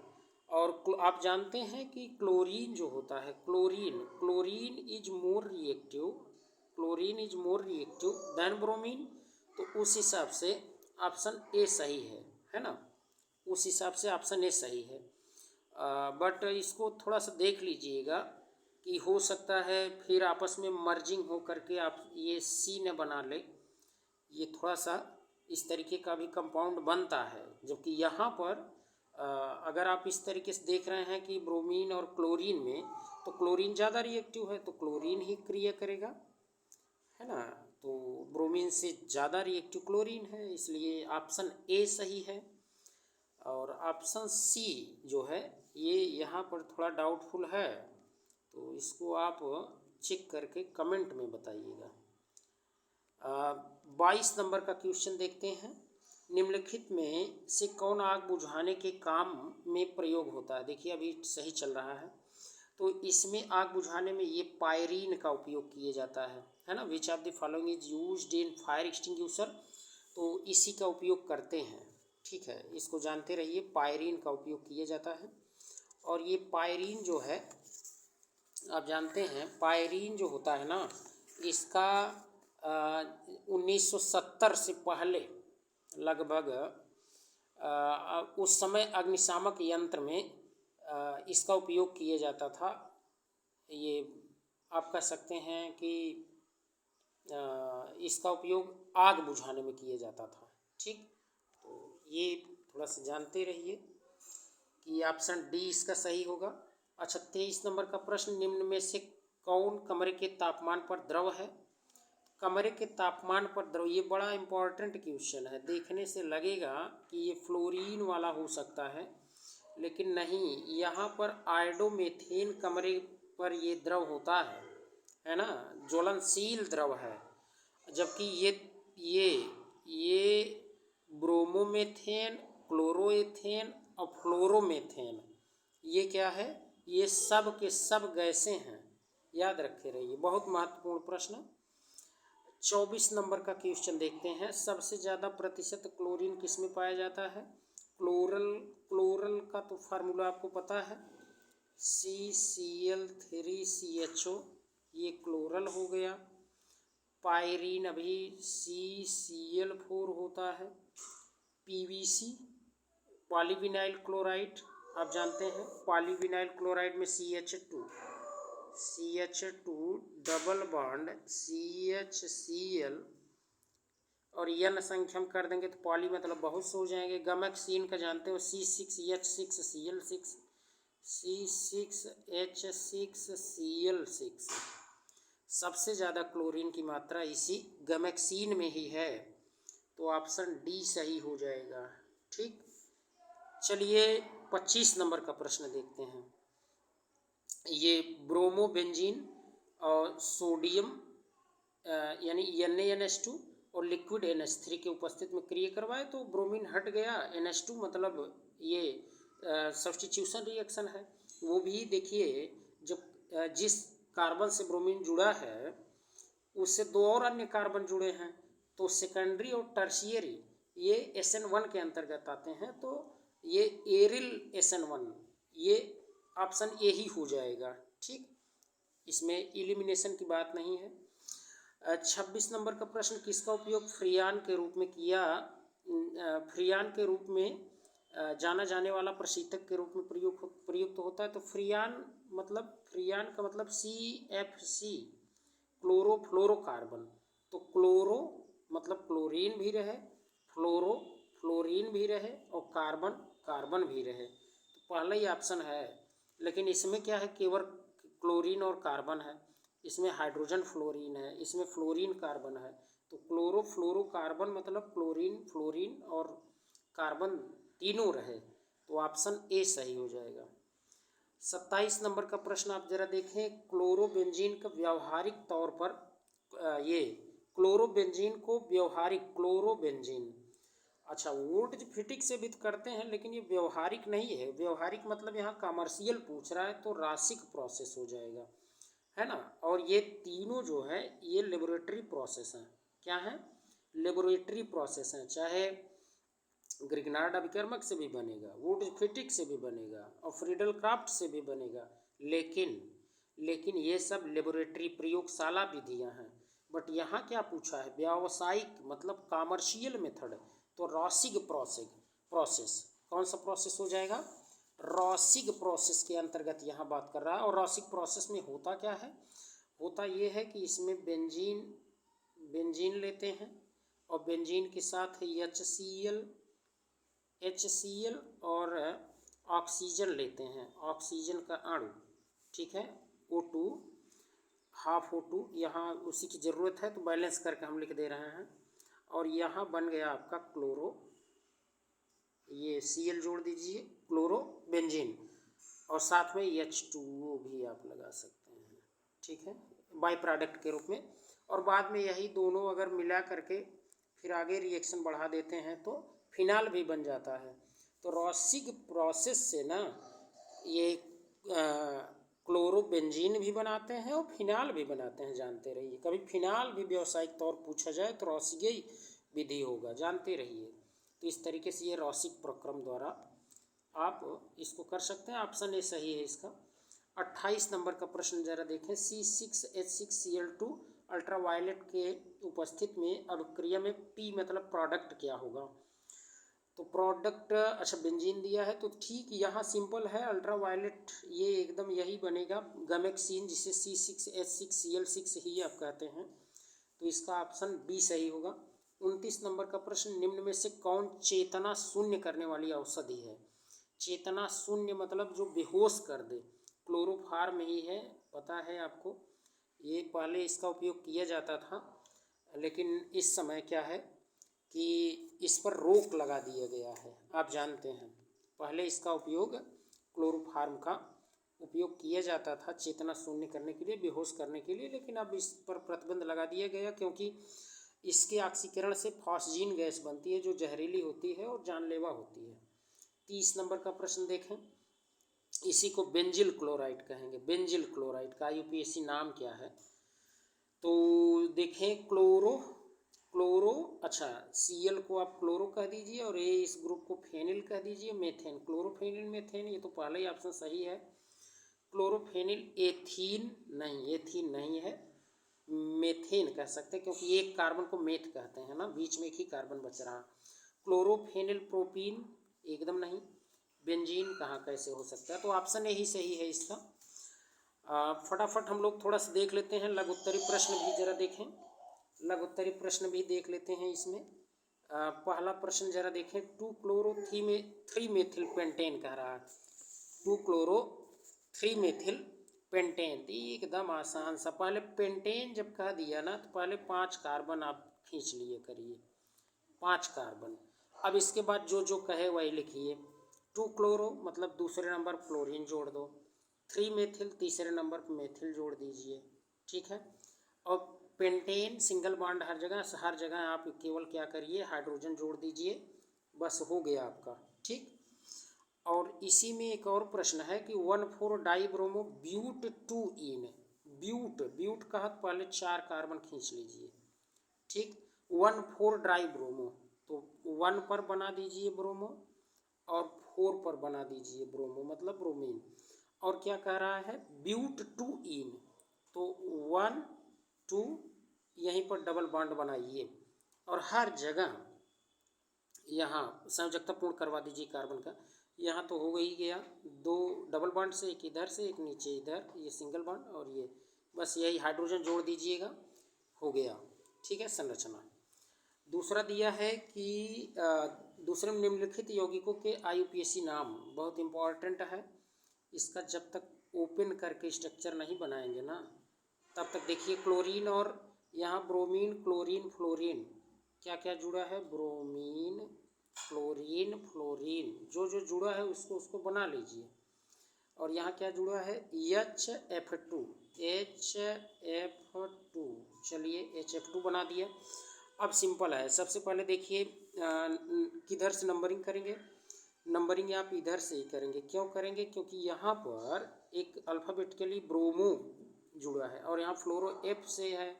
और आप जानते हैं कि क्लोरीन जो होता है, chlorine is more reactive, chlorine is more reactive than bromine. तो उस हिसाब से ऑप्शन ए सही है ना, उस हिसाब से ऑप्शन ए सही है। बट इसको थोड़ा सा देख लीजिएगा कि हो सकता है फिर आपस में मर्जिंग हो करके आप ये सी न बना ले, ये थोड़ा सा इस तरीके का भी कंपाउंड बनता है। जबकि यहाँ पर अगर आप इस तरीके से देख रहे हैं कि ब्रोमीन और क्लोरीन में, तो क्लोरीन ज़्यादा रिएक्टिव है तो क्लोरीन ही क्रिया करेगा, है ना। तो ब्रोमीन से ज़्यादा रिएक्टिव क्लोरीन है, इसलिए ऑप्शन ए सही है। और ऑप्शन सी जो है ये यहाँ पर थोड़ा डाउटफुल है, तो इसको आप चेक करके कमेंट में बताइएगा। 22 नंबर का क्वेश्चन देखते हैं। निम्नलिखित में से कौन आग बुझाने के काम में प्रयोग होता है। देखिए अभी सही चल रहा है, तो इसमें आग बुझाने में ये पायरीन का उपयोग किया जाता है ना। Which of the following is used in fire extinguisher, तो इसी का उपयोग करते हैं। ठीक है, इसको जानते रहिए, पायरीन का उपयोग किया जाता है। और ये पायरीन जो है आप जानते हैं, पायरीन जो होता है ना, इसका 1970 से पहले लगभग उस समय अग्निशामक यंत्र में इसका उपयोग किया जाता था। ये आप कह सकते हैं कि इसका उपयोग आग बुझाने में किया जाता था। ठीक, तो ये थोड़ा सा जानते रहिए कि ऑप्शन डी इसका सही होगा। अच्छा, 23 नंबर का प्रश्न, निम्न में से कौन कमरे के तापमान पर द्रव है। कमरे के तापमान पर द्रव, ये बड़ा इंपॉर्टेंट क्वेश्चन है। देखने से लगेगा कि ये फ्लोरीन वाला हो सकता है, लेकिन नहीं, यहाँ पर आयोडोमेथेन कमरे पर ये द्रव होता है ना, ज्वलनशील द्रव है। जबकि ये ब्रोमोमेथेन, क्लोरोएथेन और फ्लोरोमेथेन, ये क्या है, ये सब के सब गैसें हैं, याद रखे रहिए, बहुत महत्वपूर्ण प्रश्न। 24 नंबर का क्वेश्चन देखते हैं। सबसे ज़्यादा प्रतिशत क्लोरीन किस में पाया जाता है। क्लोरल का तो फार्मूला आपको पता है, CCl3CHO, ये क्लोरल हो गया। पायरीन अभी CCl4 होता है। PVC पॉलीविनाइल क्लोराइड, आप जानते हैं पॉलीविनाइल क्लोराइड में CH2 डबल बॉन्ड CHCl और N संख्या में कर देंगे तो पॉली मतलब बहुत से हो जाएंगे। गमेक्सीन का जानते हो C6H6Cl6, C6H6Cl6, सबसे ज़्यादा क्लोरीन की मात्रा इसी गमेक्सीन में ही है। तो ऑप्शन डी सही हो जाएगा। ठीक, चलिए 25 नंबर का प्रश्न देखते हैं। ये ब्रोमोबेंजीन और सोडियम यानी NaNH2 और लिक्विड NH3 के उपस्थित में क्रिया करवाए तो ब्रोमीन हट गया, NH2 मतलब ये सब्स्टिट्यूशन रिएक्शन है। वो भी देखिए, जब जिस कार्बन से ब्रोमीन जुड़ा है उससे दो और अन्य कार्बन जुड़े हैं, तो सेकेंडरी और टर्शियरी ये SN1 के अंतर्गत आते हैं, तो ये एरिल SN1, ये ऑप्शन ए ही हो जाएगा। ठीक, इसमें इलिमिनेशन की बात नहीं है। 26 नंबर का प्रश्न, किसका उपयोग फ्रियान के रूप में किया, फ्रियान के रूप में जाना जाने वाला प्रशीतक के रूप में प्रयुक्त होता है। तो फ्रियान का मतलब CFC, क्लोरोफ्लोरोकार्बन। तो क्लोरो मतलब क्लोरीन भी रहे, फ्लोरो फ्लोरीन भी रहे, और कार्बन कार्बन भी रहे, तो पहला ही ऑप्शन है। लेकिन इसमें क्या है, केवल क्लोरीन और कार्बन है, इसमें हाइड्रोजन फ्लोरीन है, इसमें फ्लोरीन कार्बन है। तो क्लोरोफ्लोरोकार्बन मतलब क्लोरीन फ्लोरीन और कार्बन तीनों रहे, तो ऑप्शन ए सही हो जाएगा। 27 नंबर का प्रश्न आप जरा देखें, क्लोरोबेंजीन का व्यावहारिक तौर पर ये क्लोरोबेंजीन को व्यावहारिक क्लोरोबेंजीन, अच्छा वोल्टेज फिटिक से भी करते हैं, लेकिन ये व्यवहारिक नहीं है। व्यवहारिक मतलब यहाँ कमर्शियल पूछ रहा है, तो रासिक प्रोसेस हो जाएगा, है ना। और ये तीनों जो है ये लेबोरेटरी प्रोसेस हैं। क्या है, लेबोरेटरी प्रोसेस हैं। चाहे ग्रिग्नार्ड अभिकर्मक से भी बनेगा, वुड फिटिक से भी बनेगा, और फ्रीडल क्राफ्ट से भी बनेगा, लेकिन ये सब लेबोरेटरी प्रयोगशाला विधियां हैं। बट यहाँ क्या पूछा है, व्यावसायिक मतलब कॉमर्शियल मेथड, तो रॉसिग प्रोसेस कौन सा प्रोसेस हो जाएगा, रॉसिग प्रोसेस के अंतर्गत यहाँ बात कर रहा है। और रॉसिग प्रोसेस में होता क्या है, होता ये है कि इसमें बेंजीन लेते हैं, और बेंजीन के साथ HCl और ऑक्सीजन लेते हैं, ऑक्सीजन का अणु, ठीक है, O2 हाफ O2, यहाँ उसी की ज़रूरत है तो बैलेंस करके हम लिख दे रहे हैं। और यहाँ बन गया आपका क्लोरो, ये Cl जोड़ दीजिए, क्लोरोबेंजीन, और साथ में H2O भी आप लगा सकते हैं, ठीक है, बाई प्रोडक्ट के रूप में। और बाद में यही दोनों अगर मिला करके फिर आगे रिएक्शन बढ़ा देते हैं तो फिनाल भी बन जाता है। तो रॉसिग प्रोसेस से ना ये क्लोरोबेंजीन भी बनाते हैं और फिनाल भी बनाते हैं, जानते रहिए। कभी फिनाल भी व्यावसायिक तौर पूछा जाए तो रॉसिग विधि होगा, जानते रहिए। तो इस तरीके से ये रॉसिक प्रक्रम द्वारा आप इसको कर सकते हैं। ऑप्शन ए सही है इसका। 28 नंबर का प्रश्न जरा देखें, C6H6Cl2 अल्ट्रावायलेट के उपस्थित में अभिक्रिया में P मतलब प्रोडक्ट क्या होगा। तो प्रोडक्ट, अच्छा बेंजीन दिया है तो ठीक, यहाँ सिंपल है, अल्ट्रावायलेट ये एकदम यही बनेगा, गमेक्सीन, जिसे C6H6Cl6 ही आप कहते हैं, तो इसका ऑप्शन बी सही होगा। 29 नंबर का प्रश्न, निम्न में से कौन चेतना शून्य करने वाली औषधि है। चेतना शून्य मतलब जो बेहोश कर दे, क्लोरोफार्म ही है, पता है आपको, ये पहले इसका उपयोग किया जाता था, लेकिन इस समय क्या है कि इस पर रोक लगा दिया गया है, आप जानते हैं। पहले इसका उपयोग क्लोरोफार्म का उपयोग किया जाता था चेतना शून्य करने के लिए, बेहोश करने के लिए, लेकिन अब इस पर प्रतिबंध लगा दिया गया, क्योंकि इसके ऑक्सीकरण से फॉस्जीन गैस बनती है जो जहरीली होती है और जानलेवा होती है। 30 नंबर का प्रश्न देखें, इसी को बेंजिल क्लोराइड कहेंगे। बेंजिल क्लोराइड का यूपीएससी नाम क्या है, तो देखें क्लोरो, अच्छा Cl को आप क्लोरो कह दीजिए और इस ग्रुप को फेनिल कह दीजिए, मेथेन, क्लोरोफेनिल मेथेन, ये तो पहला ही ऑप्शन सही है। क्लोरोफेनिल एथीन नहीं है, मेथेन कह सकते हैं, क्योंकि एक कार्बन को मेथ कहते हैं ना, बीच में एक ही कार्बन बच रहा। क्लोरोफेनिल प्रोपीन एकदम नहीं, बेंजीन कहाँ कैसे हो सकता है, तो ऑप्शन यही सही है इसका। फटाफट हम लोग थोड़ा सा देख लेते हैं, लघु उत्तरी प्रश्न भी जरा देखें, लघु उत्तरी प्रश्न भी देख लेते हैं इसमें। पहला प्रश्न जरा देखें, 2-chloro-3-methyl पेंटेन कह रहा है, 2-chloro-3-methyl पेंटेन, एकदम आसान सा। पहले पेंटेन जब कह दिया ना तो पहले 5 कार्बन आप खींच लिए करिए, 5 कार्बन। अब इसके बाद जो जो कहे वही लिखिए। 2 क्लोरो मतलब दूसरे नंबर फ्लोरीन जोड़ दो। 3 मेथिल तीसरे नंबर पर मेथिल जोड़ दीजिए, ठीक है। और पेंटेन सिंगल बॉन्ड हर जगह आप केवल क्या करिए, हाइड्रोजन जोड़ दीजिए, बस हो गया आपका, ठीक। और इसी में एक और प्रश्न है कि 1,4 डाइब्रोमो ब्यूट 2 इन ब्यूट कहा तो पहले 4 कार्बन खींच लीजिए, ठीक। 1,4 डाइब्रोमो तो 1 पर बना दीजिए ब्रोमो और 4 पर बना दीजिए ब्रोमो मतलब ब्रोमीन। और क्या कह रहा है, ब्यूट 2 इन, तो 1 2 यहीं पर डबल बॉन्ड बनाइए और हर जगह यहाँ संयोजकता पूर्ण करवा दीजिए कार्बन का। यहाँ तो हो ही गया, 2 डबल बॉन्ड से, एक इधर से एक नीचे इधर, ये सिंगल बॉन्ड और ये बस यही हाइड्रोजन जोड़ दीजिएगा, हो गया, ठीक है। संरचना दूसरा दिया है कि दूसरे में निम्नलिखित यौगिकों के IUPAC नाम, बहुत इम्पोर्टेंट है इसका। जब तक ओपन करके स्ट्रक्चर नहीं बनाएंगे ना तब तक देखिए। क्लोरीन और यहाँ ब्रोमीन क्लोरीन फ्लोरीन क्या क्या जुड़ा है, ब्रोमीन क्लोरीन फ्लोरीन जो जो जुड़ा है उसको बना लीजिए। और यहाँ क्या जुड़ा है, HF2 चलिए HF2 बना दिया। अब सिंपल है, सबसे पहले देखिए किधर से नंबरिंग करेंगे, नंबरिंग आप इधर से ही करेंगे। क्यों करेंगे, क्योंकि यहाँ पर एक अल्फ़ाबेटिकली ब्रोमो जुड़ा है और यहाँ फ्लोरो F से है,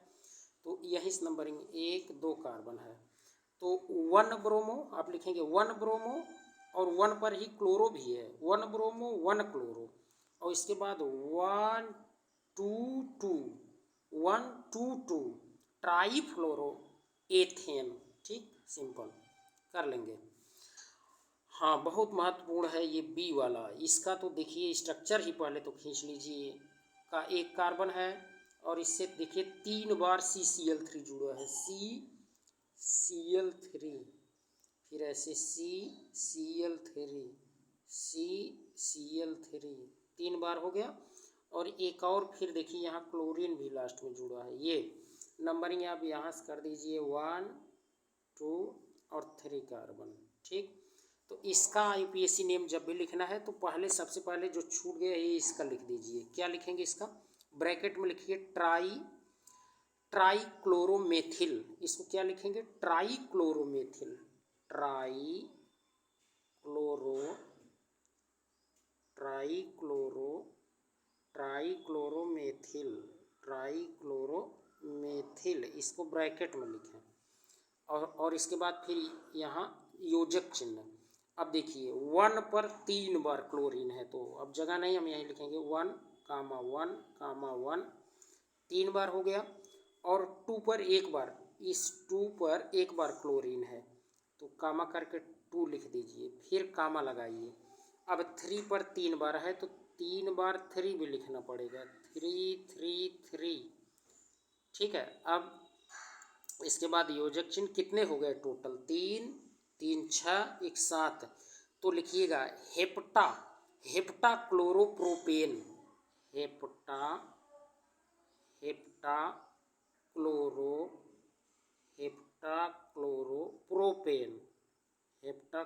तो यही नंबरिंग 1 2 कार्बन है। तो 1 ब्रोमो आप लिखेंगे, 1 ब्रोमो और 1 पर ही क्लोरो भी है, 1 ब्रोमो 1 क्लोरो। और इसके बाद 1 2 2 1 2 2 ट्राई फ्लोरो एथेन, ठीक, सिंपल कर लेंगे। हाँ बहुत महत्वपूर्ण है ये बी वाला, इसका तो देखिए स्ट्रक्चर ही पहले तो खींच लीजिए। का एक कार्बन है और इससे देखिए 3 बार CCl3 जुड़ा है, CCl3, फिर ऐसे CCl3 CCl3 3 बार हो गया। और एक और फिर देखिए यहाँ क्लोरीन भी लास्ट में जुड़ा है। ये नंबरिंग आप यहाँ से कर दीजिए 1 2 और 3 कार्बन, ठीक। तो इसका IUPAC नेम जब भी लिखना है तो पहले सबसे पहले जो छूट गया ये इसका लिख दीजिए। क्या लिखेंगे इसका, ब्रैकेट में लिखिए ट्राई क्लोरोमेथिल, इसको क्या लिखेंगे, ट्राई क्लोरोमेथिल, ट्राई क्लोरोमेथिल, इसको ब्रैकेट में लिखें। और इसके बाद फिर यहाँ योजक चिन्ह। अब देखिए 1 पर 3 बार क्लोरीन है, तो अब जगह नहीं, हम यहीं लिखेंगे 1 कामा 1 3 बार हो गया। और 2 पर एक बार, इस 2 पर एक बार क्लोरीन है तो कामा करके 2 लिख दीजिए, फिर कामा लगाइए। अब 3 पर 3 बार है तो 3 बार 3 भी लिखना पड़ेगा, 3 ठीक है। अब इसके बाद योजक चिन्ह कितने हो गए टोटल, 3 3 6 1 7, तो लिखिएगा हेप्टा क्लोरोप्रोपेन, हेप्टा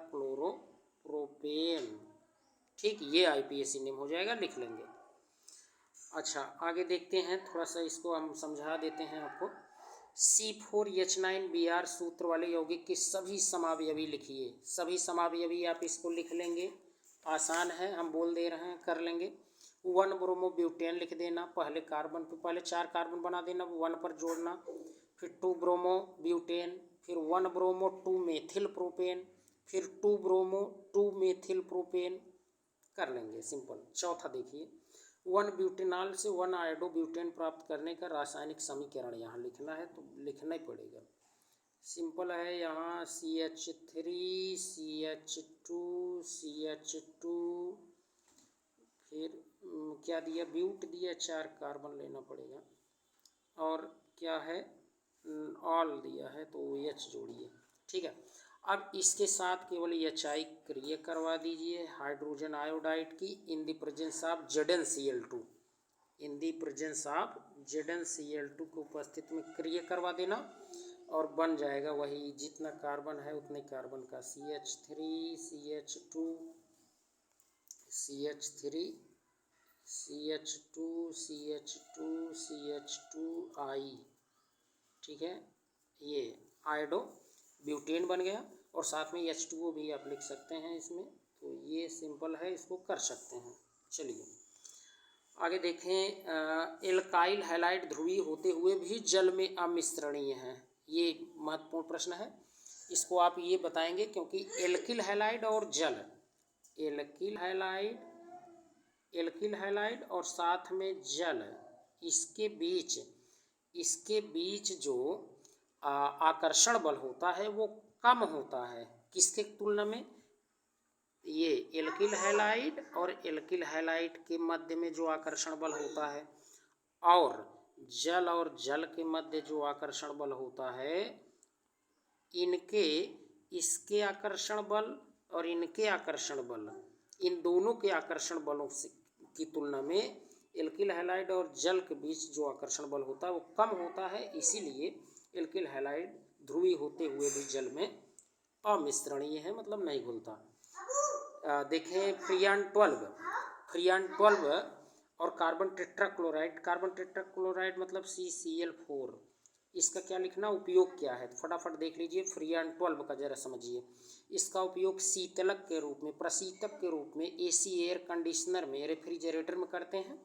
क्लोरोप्रोपेन, ठीक, ये IUPAC नेम हो जाएगा, लिख लेंगे। अच्छा आगे देखते हैं, थोड़ा सा इसको हम समझा देते हैं आपको। C4H9Br सूत्र वाले यौगिक के सभी समावयवी लिखिए, सभी समावयवी आप इसको लिख लेंगे, आसान है, हम बोल दे रहे हैं, कर लेंगे। 1 ब्रोमो ब्यूटेन लिख देना, पहले कार्बन पे पहले 4 कार्बन बना देना, 1 पर जोड़ना, फिर 2 ब्रोमो ब्यूटेन, फिर 1 ब्रोमो 2 मेथिल प्रोपेन, फिर 2 ब्रोमो 2 मेथिल प्रोपेन, कर लेंगे सिंपल। चौथा देखिए 1 ब्यूटेनॉल से 1 आयोडो ब्यूटेन प्राप्त करने का रासायनिक समीकरण यहाँ लिखना है, तो लिखना ही पड़ेगा, सिंपल है। यहाँ CH3 CH2 CH2, फिर क्या दिया, ब्यूट दिया, 4 कार्बन लेना पड़ेगा, और क्या है ऑल दिया है तो H जोड़िए, ठीक है। अब इसके साथ केवल HI क्रिया करवा दीजिए हाइड्रोजन आयोडाइड की in the presence of ZnCl2, in the presence of ZnCl2 की उपस्थिति में क्रिया करवा देना। और बन जाएगा वही, जितना कार्बन है उतने कार्बन का CH3 CH2 CH3 CH2 CH2 CH2I, ठीक है, ये आयोडो ब्यूटेन बन गया। और साथ में H2O भी आप लिख सकते हैं इसमें। तो ये सिंपल है, इसको कर सकते हैं। चलिए आगे देखें। एल्काइल हैलाइड ध्रुवीय होते हुए भी जल में अमिश्रणीय है, ये महत्वपूर्ण प्रश्न है। इसको आप ये बताएंगे क्योंकि एल्किल हैलाइड और जल, एल्किल हैलाइड और साथ में जल, इसके बीच जो आकर्षण बल होता है वो कम होता है। किसके तुलना में? ये एल्किल हैलाइड और एल्किल हैलाइड के मध्य में जो आकर्षण बल होता है और जल के मध्य जो आकर्षण बल होता है, इसके आकर्षण बल और इनके आकर्षण बल, इन दोनों के आकर्षण बलों से की तुलना में एल्किल हैलाइड और जल के बीच जो आकर्षण बल होता है वो कम होता है। इसीलिए एल्किल हैलाइड ध्रुवीय होते हुए भी जल में अमिश्रणीय है, मतलब नहीं घुलता। देखें फ्रियान 12 और कार्बन टेट्राक्लोराइड मतलब CCl4, इसका क्या लिखना, उपयोग क्या है? तो फटाफट देख लीजिए। फ्रियान 12 का जरा समझिए। इसका उपयोग शीतलक के रूप में, प्रशीतक के रूप में AC एयर कंडीशनर में, रेफ्रिजरेटर में करते हैं।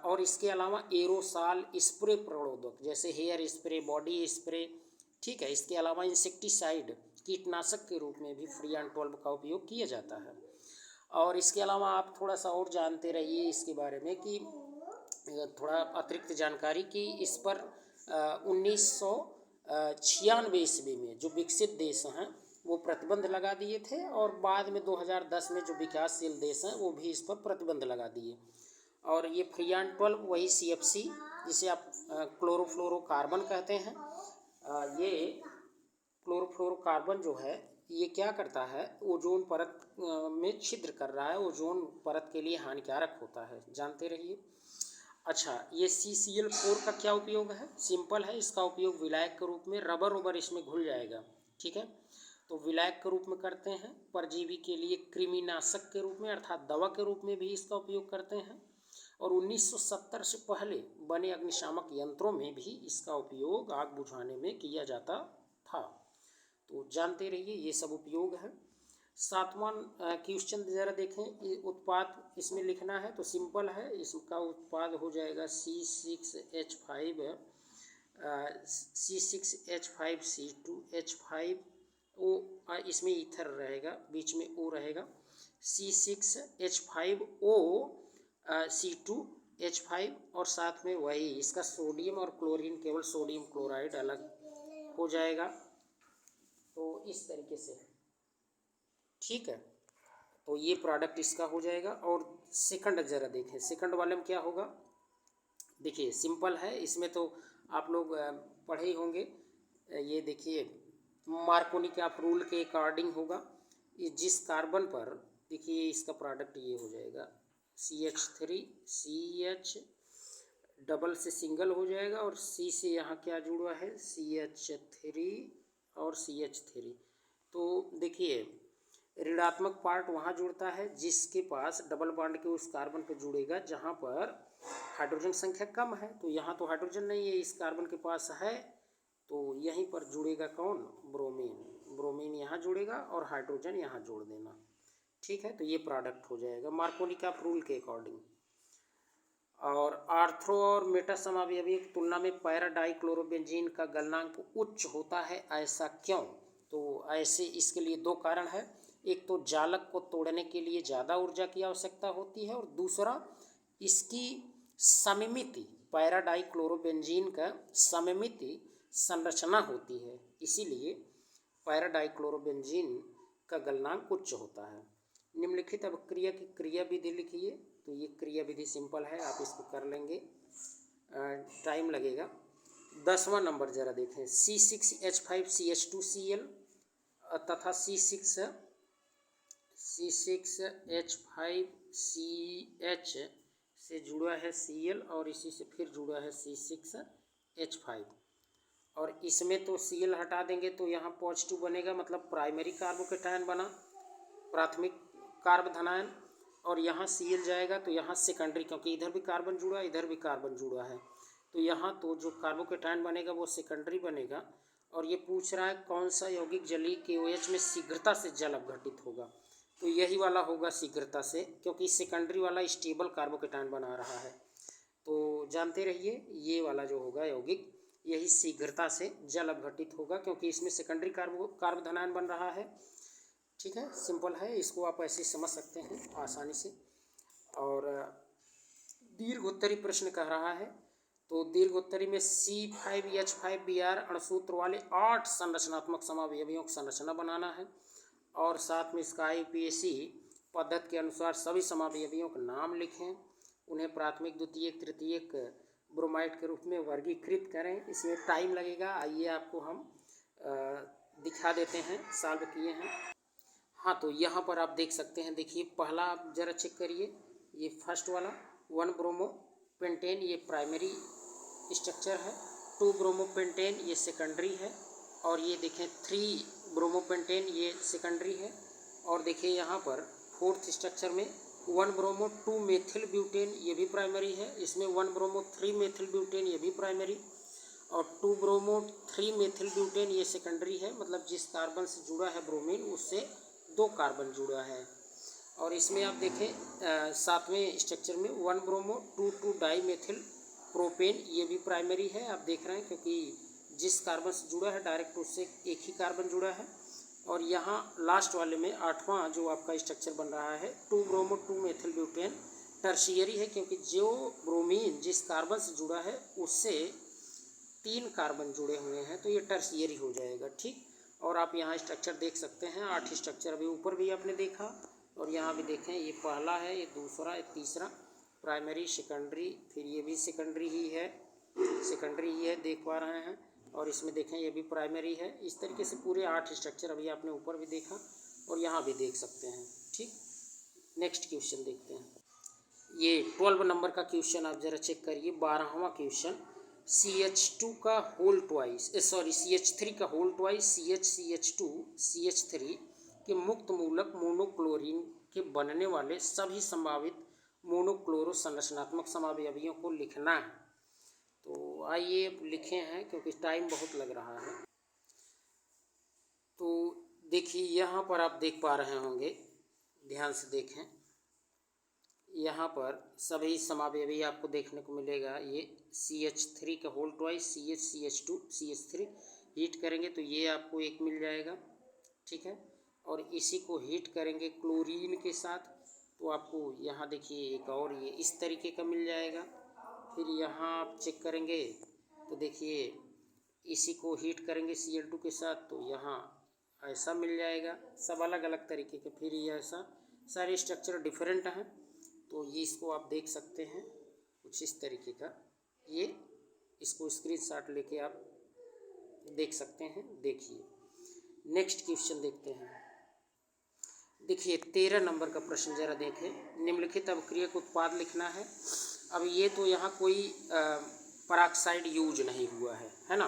और इसके अलावा एरोसाल स्प्रे प्रणोदक जैसे हेयर स्प्रे, बॉडी स्प्रे, ठीक है। इसके अलावा इंसेक्टिसाइड, कीटनाशक के रूप में भी फ्रियान 12 का उपयोग किया जाता है। और इसके अलावा आप थोड़ा सा और जानते रहिए इसके बारे में कि थोड़ा अतिरिक्त जानकारी कि इस पर 1996 ईस्वी में जो विकसित देश हैं वो प्रतिबंध लगा दिए थे, और बाद में 2010 में जो विकासशील देश हैं वो भी इस पर प्रतिबंध लगा दिए। और ये फ्रियान 12 वही CFC जिसे आप क्लोरोफ्लोरोकार्बन कहते हैं, ये क्लोरोफ्लोरोकार्बन जो है ये क्या करता है, ओजोन परत में छिद्र कर रहा है, ओजोन परत के लिए हानिकारक होता है, जानते रहिए। अच्छा, ये CCl4 का क्या उपयोग है? सिंपल है, इसका उपयोग विलायक के रूप में, रबर इसमें घुल जाएगा, ठीक है, तो विलायक के रूप में करते हैं। परजीवी के लिए कृमिनाशक के रूप में अर्थात दवा के रूप में भी इसका उपयोग करते हैं। और 1970 से पहले बने अग्निशामक यंत्रों में भी इसका उपयोग आग बुझाने में किया जाता था। तो जानते रहिए ये सब उपयोग है। 7वां क्वेश्चन जरा देखें। उत्पाद इसमें लिखना है तो सिंपल है, इसका उत्पाद हो जाएगा C6H5C2H5 ओ, इसमें ईथर रहेगा, बीच में O रहेगा, C6H5O C2H5 और साथ में वही इसका सोडियम और क्लोरीन, केवल सोडियम क्लोराइड अलग हो जाएगा। तो इस तरीके से, ठीक है, तो ये प्रोडक्ट इसका हो जाएगा। और सेकंड जरा देखें, सेकंड वाले में क्या होगा। देखिए सिंपल है, इसमें तो आप लोग पढ़े ही होंगे। ये देखिए मार्कोनी के आप रूल के अकॉर्डिंग होगा। ये जिस कार्बन पर, देखिए इसका प्रोडक्ट ये हो जाएगा CH3 CH डबल से सिंगल हो जाएगा, और C से यहाँ क्या जुड़ा है CH3 और CH3। तो देखिए ऋणात्मक पार्ट वहाँ जुड़ता है जिसके पास डबल बॉन्ड के उस कार्बन पर जुड़ेगा जहाँ पर हाइड्रोजन संख्या कम है। तो यहाँ तो हाइड्रोजन नहीं है, इस कार्बन के पास है, तो यहीं पर जुड़ेगा कौन, ब्रोमीन यहाँ जुड़ेगा और हाइड्रोजन यहाँ जोड़ देना, ठीक है। तो ये प्रोडक्ट हो जाएगा मार्कोनी का रूल के अकॉर्डिंग। और आर्थ्रो और मेटा समावयवी की तुलना में पैरा डाइक्लोरोबेंजीन का गलनांक उच्च होता है, ऐसा क्यों? तो ऐसे इसके लिए दो कारण है। एक तो जालक को तोड़ने के लिए ज़्यादा ऊर्जा की आवश्यकता होती है, और दूसरा इसकी सममिति, पैरा डाइक्लोरोबेंजीन का सममिति संरचना होती है, इसीलिए पैरा डाइक्लोरोबेंजीन का गलनांक उच्च होता है। निम्नलिखित अब क्रिया की क्रिया विधि लिखिए। तो ये क्रिया विधि सिंपल है, आप इसको कर लेंगे, टाइम लगेगा। 10वां नंबर जरा देखें। C6H5CH2Cl तथा C6H5CH से जुड़ा है Cl और इसी से फिर जुड़ा है C6H5, और इसमें तो Cl हटा देंगे तो यहाँ पॉजिटिव बनेगा, मतलब प्राइमरी कार्बोकेटायन बना, प्राथमिक कार्बधनायन। और यहाँ Cl जाएगा तो यहाँ सेकेंडरी, क्योंकि इधर भी कार्बन जुड़ा है इधर भी कार्बन जुड़ा है, तो यहाँ तो जो कार्बोकेटायन बनेगा वो सेकेंडरी बनेगा। और ये पूछ रहा है कौन सा यौगिक जलीय KOH में शीघ्रता से जल अपघटित होगा, तो यही वाला होगा शीघ्रता से, क्योंकि सेकेंडरी वाला स्टेबल कार्बोकेटायन बना रहा है। तो जानते रहिए ये वाला जो होगा यौगिक यही शीघ्रता से जल अपघटित होगा, क्योंकि इसमें सेकेंडरी कार्बोधनायन बन रहा है। ठीक है, सिंपल है, इसको आप ऐसे समझ सकते हैं आसानी से। और दीर्घोत्तरी प्रश्न कह रहा है, तो दीर्घोत्तरी में C5H5Br अणुसूत्र वाले 8 संरचनात्मक समावयवियों की संरचना बनाना है, और साथ में इसका IUPAC पद्धति के अनुसार सभी समावयवियों के नाम लिखें, उन्हें प्राथमिक, द्वितीयक, तृतीयक ब्रोमाइड के रूप में वर्गीकृत करें। इसमें टाइम लगेगा, आइए आपको हम दिखा देते हैं, सॉल्व किए हैं। हाँ, तो यहाँ पर आप देख सकते हैं, देखिए पहला आप ज़रा चेक करिए, ये फर्स्ट वाला 1 ब्रोमो पेंटेन ये प्राइमरी स्ट्रक्चर है, 2 ब्रोमो पेंटेन ये सेकेंडरी है, और ये देखें 3 ब्रोमो पेंटेन ये सेकेंडरी है। और देखिए यहाँ पर फोर्थ स्ट्रक्चर में 1 ब्रोमो 2 मेथिल ब्यूटेन ये भी प्राइमरी है, इसमें 1 ब्रोमो 3 मेथिल ब्यूटेन ये भी प्राइमरी, और 2 ब्रोमो 3 मेथिल ब्यूटेन ये सेकेंडरी है, मतलब जिस कार्बन से जुड़ा है ब्रोमीन उससे 2 कार्बन जुड़ा है। और इसमें आप देखें सातवें स्ट्रक्चर में 1 ब्रोमो 2 डाई मेथिल प्रोपेन ये भी प्राइमरी है, आप देख रहे हैं, क्योंकि जिस कार्बन से जुड़ा है डायरेक्ट उससे एक ही कार्बन जुड़ा है। और यहाँ लास्ट वाले में 8वां जो आपका स्ट्रक्चर बन रहा है 2 ब्रोमो 2 मेथिल ब्यूटेन टर्शियरी है, क्योंकि जो ब्रोमीन जिस कार्बन से जुड़ा है उससे 3 कार्बन जुड़े हुए हैं, तो ये टर्शियरी हो जाएगा। ठीक, और आप यहाँ स्ट्रक्चर देख सकते हैं, 8 स्ट्रक्चर अभी ऊपर भी आपने देखा, और यहाँ भी देखें, ये पहला है, ये दूसरा, ये तीसरा, प्राइमरी, सेकेंडरी, फिर ये भी सेकेंडरी ही है, देख पा रहे हैं, और इसमें देखें ये भी प्राइमरी है। इस तरीके से पूरे 8 स्ट्रक्चर अभी आपने ऊपर भी देखा और यहाँ भी देख सकते हैं। ठीक, नेक्स्ट क्वेश्चन देखते हैं। ये 12 नंबर का क्वेश्चन आप ज़रा चेक करिए, 12वां क्वेश्चन। CH2 का होल ट्वाइस CH3 का होल ट्वाइस CH2 CH3 के मुक्त मूलक मोनोक्लोरीन के बनने वाले सभी संभावित मोनोक्लोरो संरचनात्मक समावयवियों को लिखना है। तो आइए लिखे हैं, क्योंकि टाइम बहुत लग रहा है। तो देखिए यहाँ पर आप देख पा रहे होंगे, ध्यान से देखें, यहाँ पर सभी समावयवी आपको देखने को मिलेगा। ये CH3 का whole twice CH2 CH3 heat करेंगे तो ये आपको एक मिल जाएगा। ठीक है, और इसी को हीट करेंगे क्लोरीन के साथ तो आपको यहाँ देखिए एक और ये इस तरीके का मिल जाएगा। फिर यहाँ आप चेक करेंगे तो देखिए इसी को हीट करेंगे Cl2 के साथ तो यहाँ ऐसा मिल जाएगा, सब अलग अलग तरीके के। फिर ये ऐसा सारे स्ट्रक्चर डिफरेंट हैं, तो ये इसको आप देख सकते हैं कुछ इस तरीके का। ये इसको स्क्रीनशॉट लेके आप देख सकते हैं। देखिए नेक्स्ट क्वेश्चन देखते हैं। देखिए 13 नंबर का प्रश्न जरा देखें। निम्नलिखित अभिक्रियक उत्पाद लिखना है। अब ये तो यहाँ कोई पराक्साइड यूज नहीं हुआ है ना,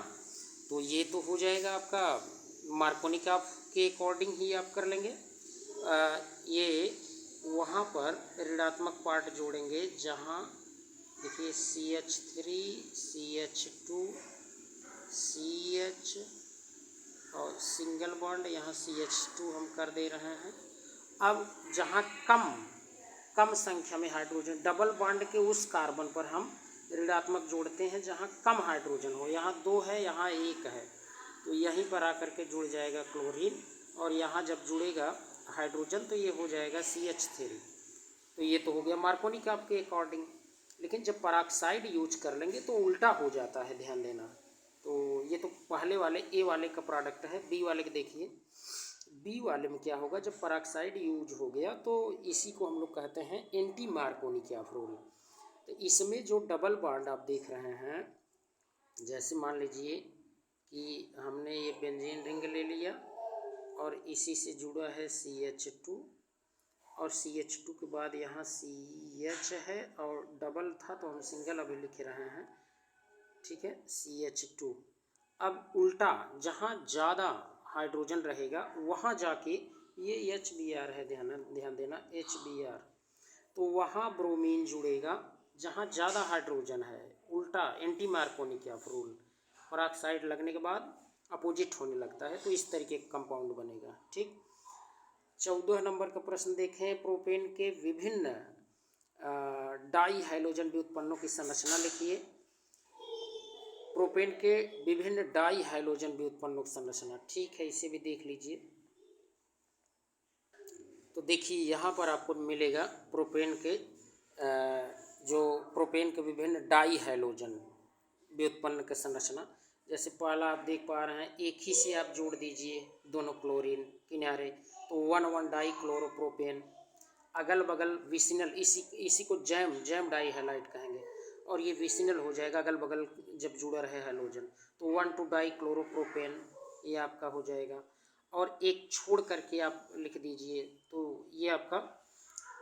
तो ये तो हो जाएगा आपका मार्कोनिकॉफ के अकॉर्डिंग ही आप कर लेंगे। ये वहाँ पर ऋणात्मक पार्ट जोड़ेंगे जहाँ देखिए CH3 CH2 CH और सिंगल बॉन्ड यहाँ CH2 हम कर दे रहे हैं। अब जहाँ कम संख्या में हाइड्रोजन, डबल बॉन्ड के उस कार्बन पर हम ऋणात्मक जोड़ते हैं जहाँ कम हाइड्रोजन हो। यहाँ 2 है, यहाँ 1 है, तो यहीं पर आकर के जुड़ जाएगा क्लोरीन, और यहाँ जब जुड़ेगा हाइड्रोजन तो ये हो जाएगा CH3। तो ये तो हो गया मार्कोनिकॉफ के अकॉर्डिंग। लेकिन जब पराक्साइड यूज कर लेंगे तो उल्टा हो जाता है, ध्यान देना। तो ये तो पहले वाले ए वाले का प्रोडक्ट है। बी वाले के देखिए, बी वाले में क्या होगा, जब पराक्साइड यूज हो गया तो इसी को हम लोग कहते हैं एंटी मार्कोनिकॉफ रूल। तो इसमें जो डबल बॉन्ड आप देख रहे हैं, जैसे मान लीजिए कि हमने ये बेंजीन रिंग ले लिया और इसी से जुड़ा है CH2, और CH2 के बाद यहाँ CH है, और डबल था तो हम सिंगल अभी लिख रहे हैं। ठीक है, CH2 अब उल्टा जहाँ ज़्यादा हाइड्रोजन रहेगा वहाँ जाके ये HBr है, ध्यान देना HBr, तो वहाँ ब्रोमीन जुड़ेगा जहाँ ज़्यादा हाइड्रोजन है। उल्टा anti Markovnikov of rule, peroxide लगने के बाद अपोजिट होने लगता है, तो इस तरीके का कंपाउंड बनेगा। ठीक, 14 नंबर का प्रश्न देखें। प्रोपेन के विभिन्न डाई हाइड्रोजन व्युत्पन्नों की संरचना लिखिए। प्रोपेन के विभिन्न डाई हाइड्रोजन व्युत्पन्नों की संरचना, ठीक है, इसे भी देख लीजिए। तो देखिए यहाँ पर आपको मिलेगा प्रोपेन के जो प्रोपेन के विभिन्न डाई हाइड्रोजन व्युत्पन्न की संरचना। जैसे पहला आप देख पा रहे हैं, एक ही से आप जोड़ दीजिए दोनों क्लोरीन किनारे, तो 1,1 डाई क्लोरोप्रोपेन। अगल बगल विसिनल, इसी को जैम डाई हैलाइड कहेंगे, और ये विसिनल हो जाएगा अगल बगल जब जुड़ा रहे हाइड्रोजन, तो 1,2 डाई क्लोरोप्रोपेन ये आपका हो जाएगा। और एक छोड़ करके आप लिख दीजिए, तो ये आपका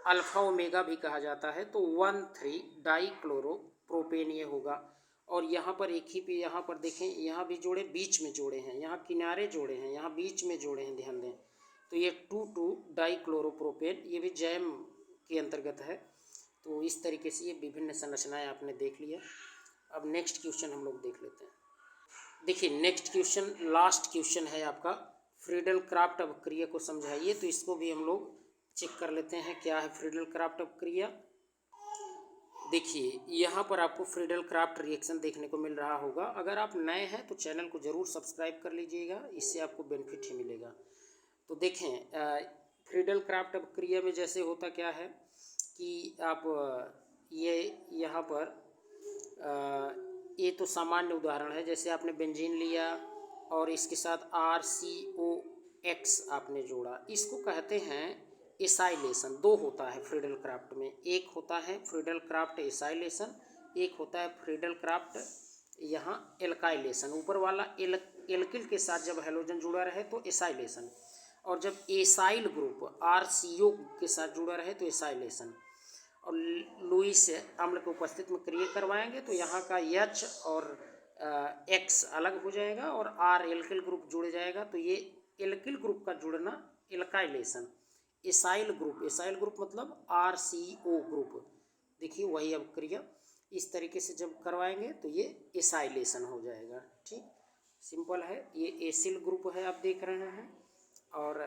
अल्फा ओमेगा भी कहा जाता है, तो 1,3 डाई क्लोरोप्रोपेन ये होगा। और यहाँ पर एक ही पे, यहाँ पर देखें, यहाँ भी जोड़े, बीच में जोड़े हैं, यहाँ किनारे जोड़े हैं, यहाँ बीच में जोड़े हैं, ध्यान दें, तो ये 2,2 डाई क्लोरोप्रोपेन, ये भी जैम के अंतर्गत है। तो इस तरीके से ये विभिन्न संरचनाएं आपने देख लिया। अब नेक्स्ट क्वेश्चन हम लोग देख लेते हैं। देखिए नेक्स्ट क्वेश्चन, लास्ट क्वेश्चन है आपका, फ्रीडल क्राफ्ट अपक्रिया को समझाइए। तो इसको भी हम लोग चेक कर लेते हैं क्या है फ्रीडल क्राफ्ट अपक्रिया। देखिए यहाँ पर आपको फ्रीडल क्राफ्ट रिएक्शन देखने को मिल रहा होगा। अगर आप नए हैं तो चैनल को ज़रूर सब्सक्राइब कर लीजिएगा, इससे आपको बेनिफिट ही मिलेगा। तो देखें फ्रीडल क्राफ्ट अपक्रिया में जैसे होता क्या है कि आप ये यहाँ पर ये तो सामान्य उदाहरण है, जैसे आपने बेंजीन लिया और इसके साथ RCOX आपने जोड़ा, इसको कहते हैं एसाइलेशन। दो होता है फ्रीडल क्राफ्ट में, एक होता है फ्रीडल क्राफ्ट एसाइलेशन, एक होता है फ्रीडल क्राफ्ट यहाँ एल्काइलेशन। ऊपर वाला एल्किल के साथ जब हाइड्रोजन जुड़ा रहे तो एसाइलेशन, और जब एसाइल ग्रुप RCO के साथ जुड़ा रहे तो एसाइलेशन। और लुईस अम्ल के उपस्थिति में क्रिया करवाएंगे तो यहाँ का H और X अलग हो जाएगा और R एल्किल ग्रुप जुड़ जाएगा, तो ये एल्किल ग्रुप का जुड़ना एल्काइलेशन। एसाइल ग्रुप मतलब RCO ग्रुप, देखिए वही अब क्रिया इस तरीके से जब करवाएंगे तो ये एसाइलेशन हो जाएगा। ठीक, सिंपल है। ये एसिल ग्रुप है आप देख रहे हैं, और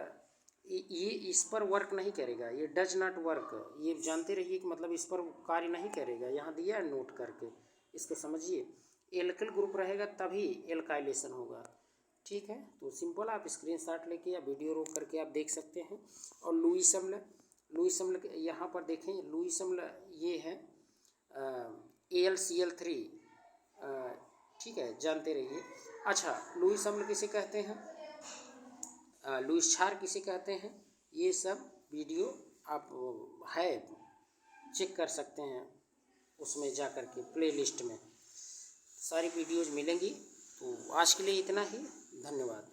ये इस पर वर्क नहीं करेगा, ये डज नॉट वर्क, ये जानते रहिए कि मतलब इस पर कार्य नहीं करेगा। यहाँ दिया है नोट करके, इसको समझिए। एल्किल ग्रुप रहेगा तभी एल्काइलेशन होगा। ठीक है, तो सिंपल आप स्क्रीनशॉट लेके या वीडियो रोक करके आप देख सकते हैं। और लुईस अम्ल यहाँ पर देखें, लुईस अम्ल ये है AlCl3, ठीक है, जानते रहिए। अच्छा, लुईस अम्ल किसे कहते हैं, लुईस क्षार किसे कहते हैं, ये सब वीडियो आप है चेक कर सकते हैं, उसमें जा कर के प्लेलिस्ट में सारी वीडियोज़ मिलेंगी। तो आज के लिए इतना ही, धन्यवाद।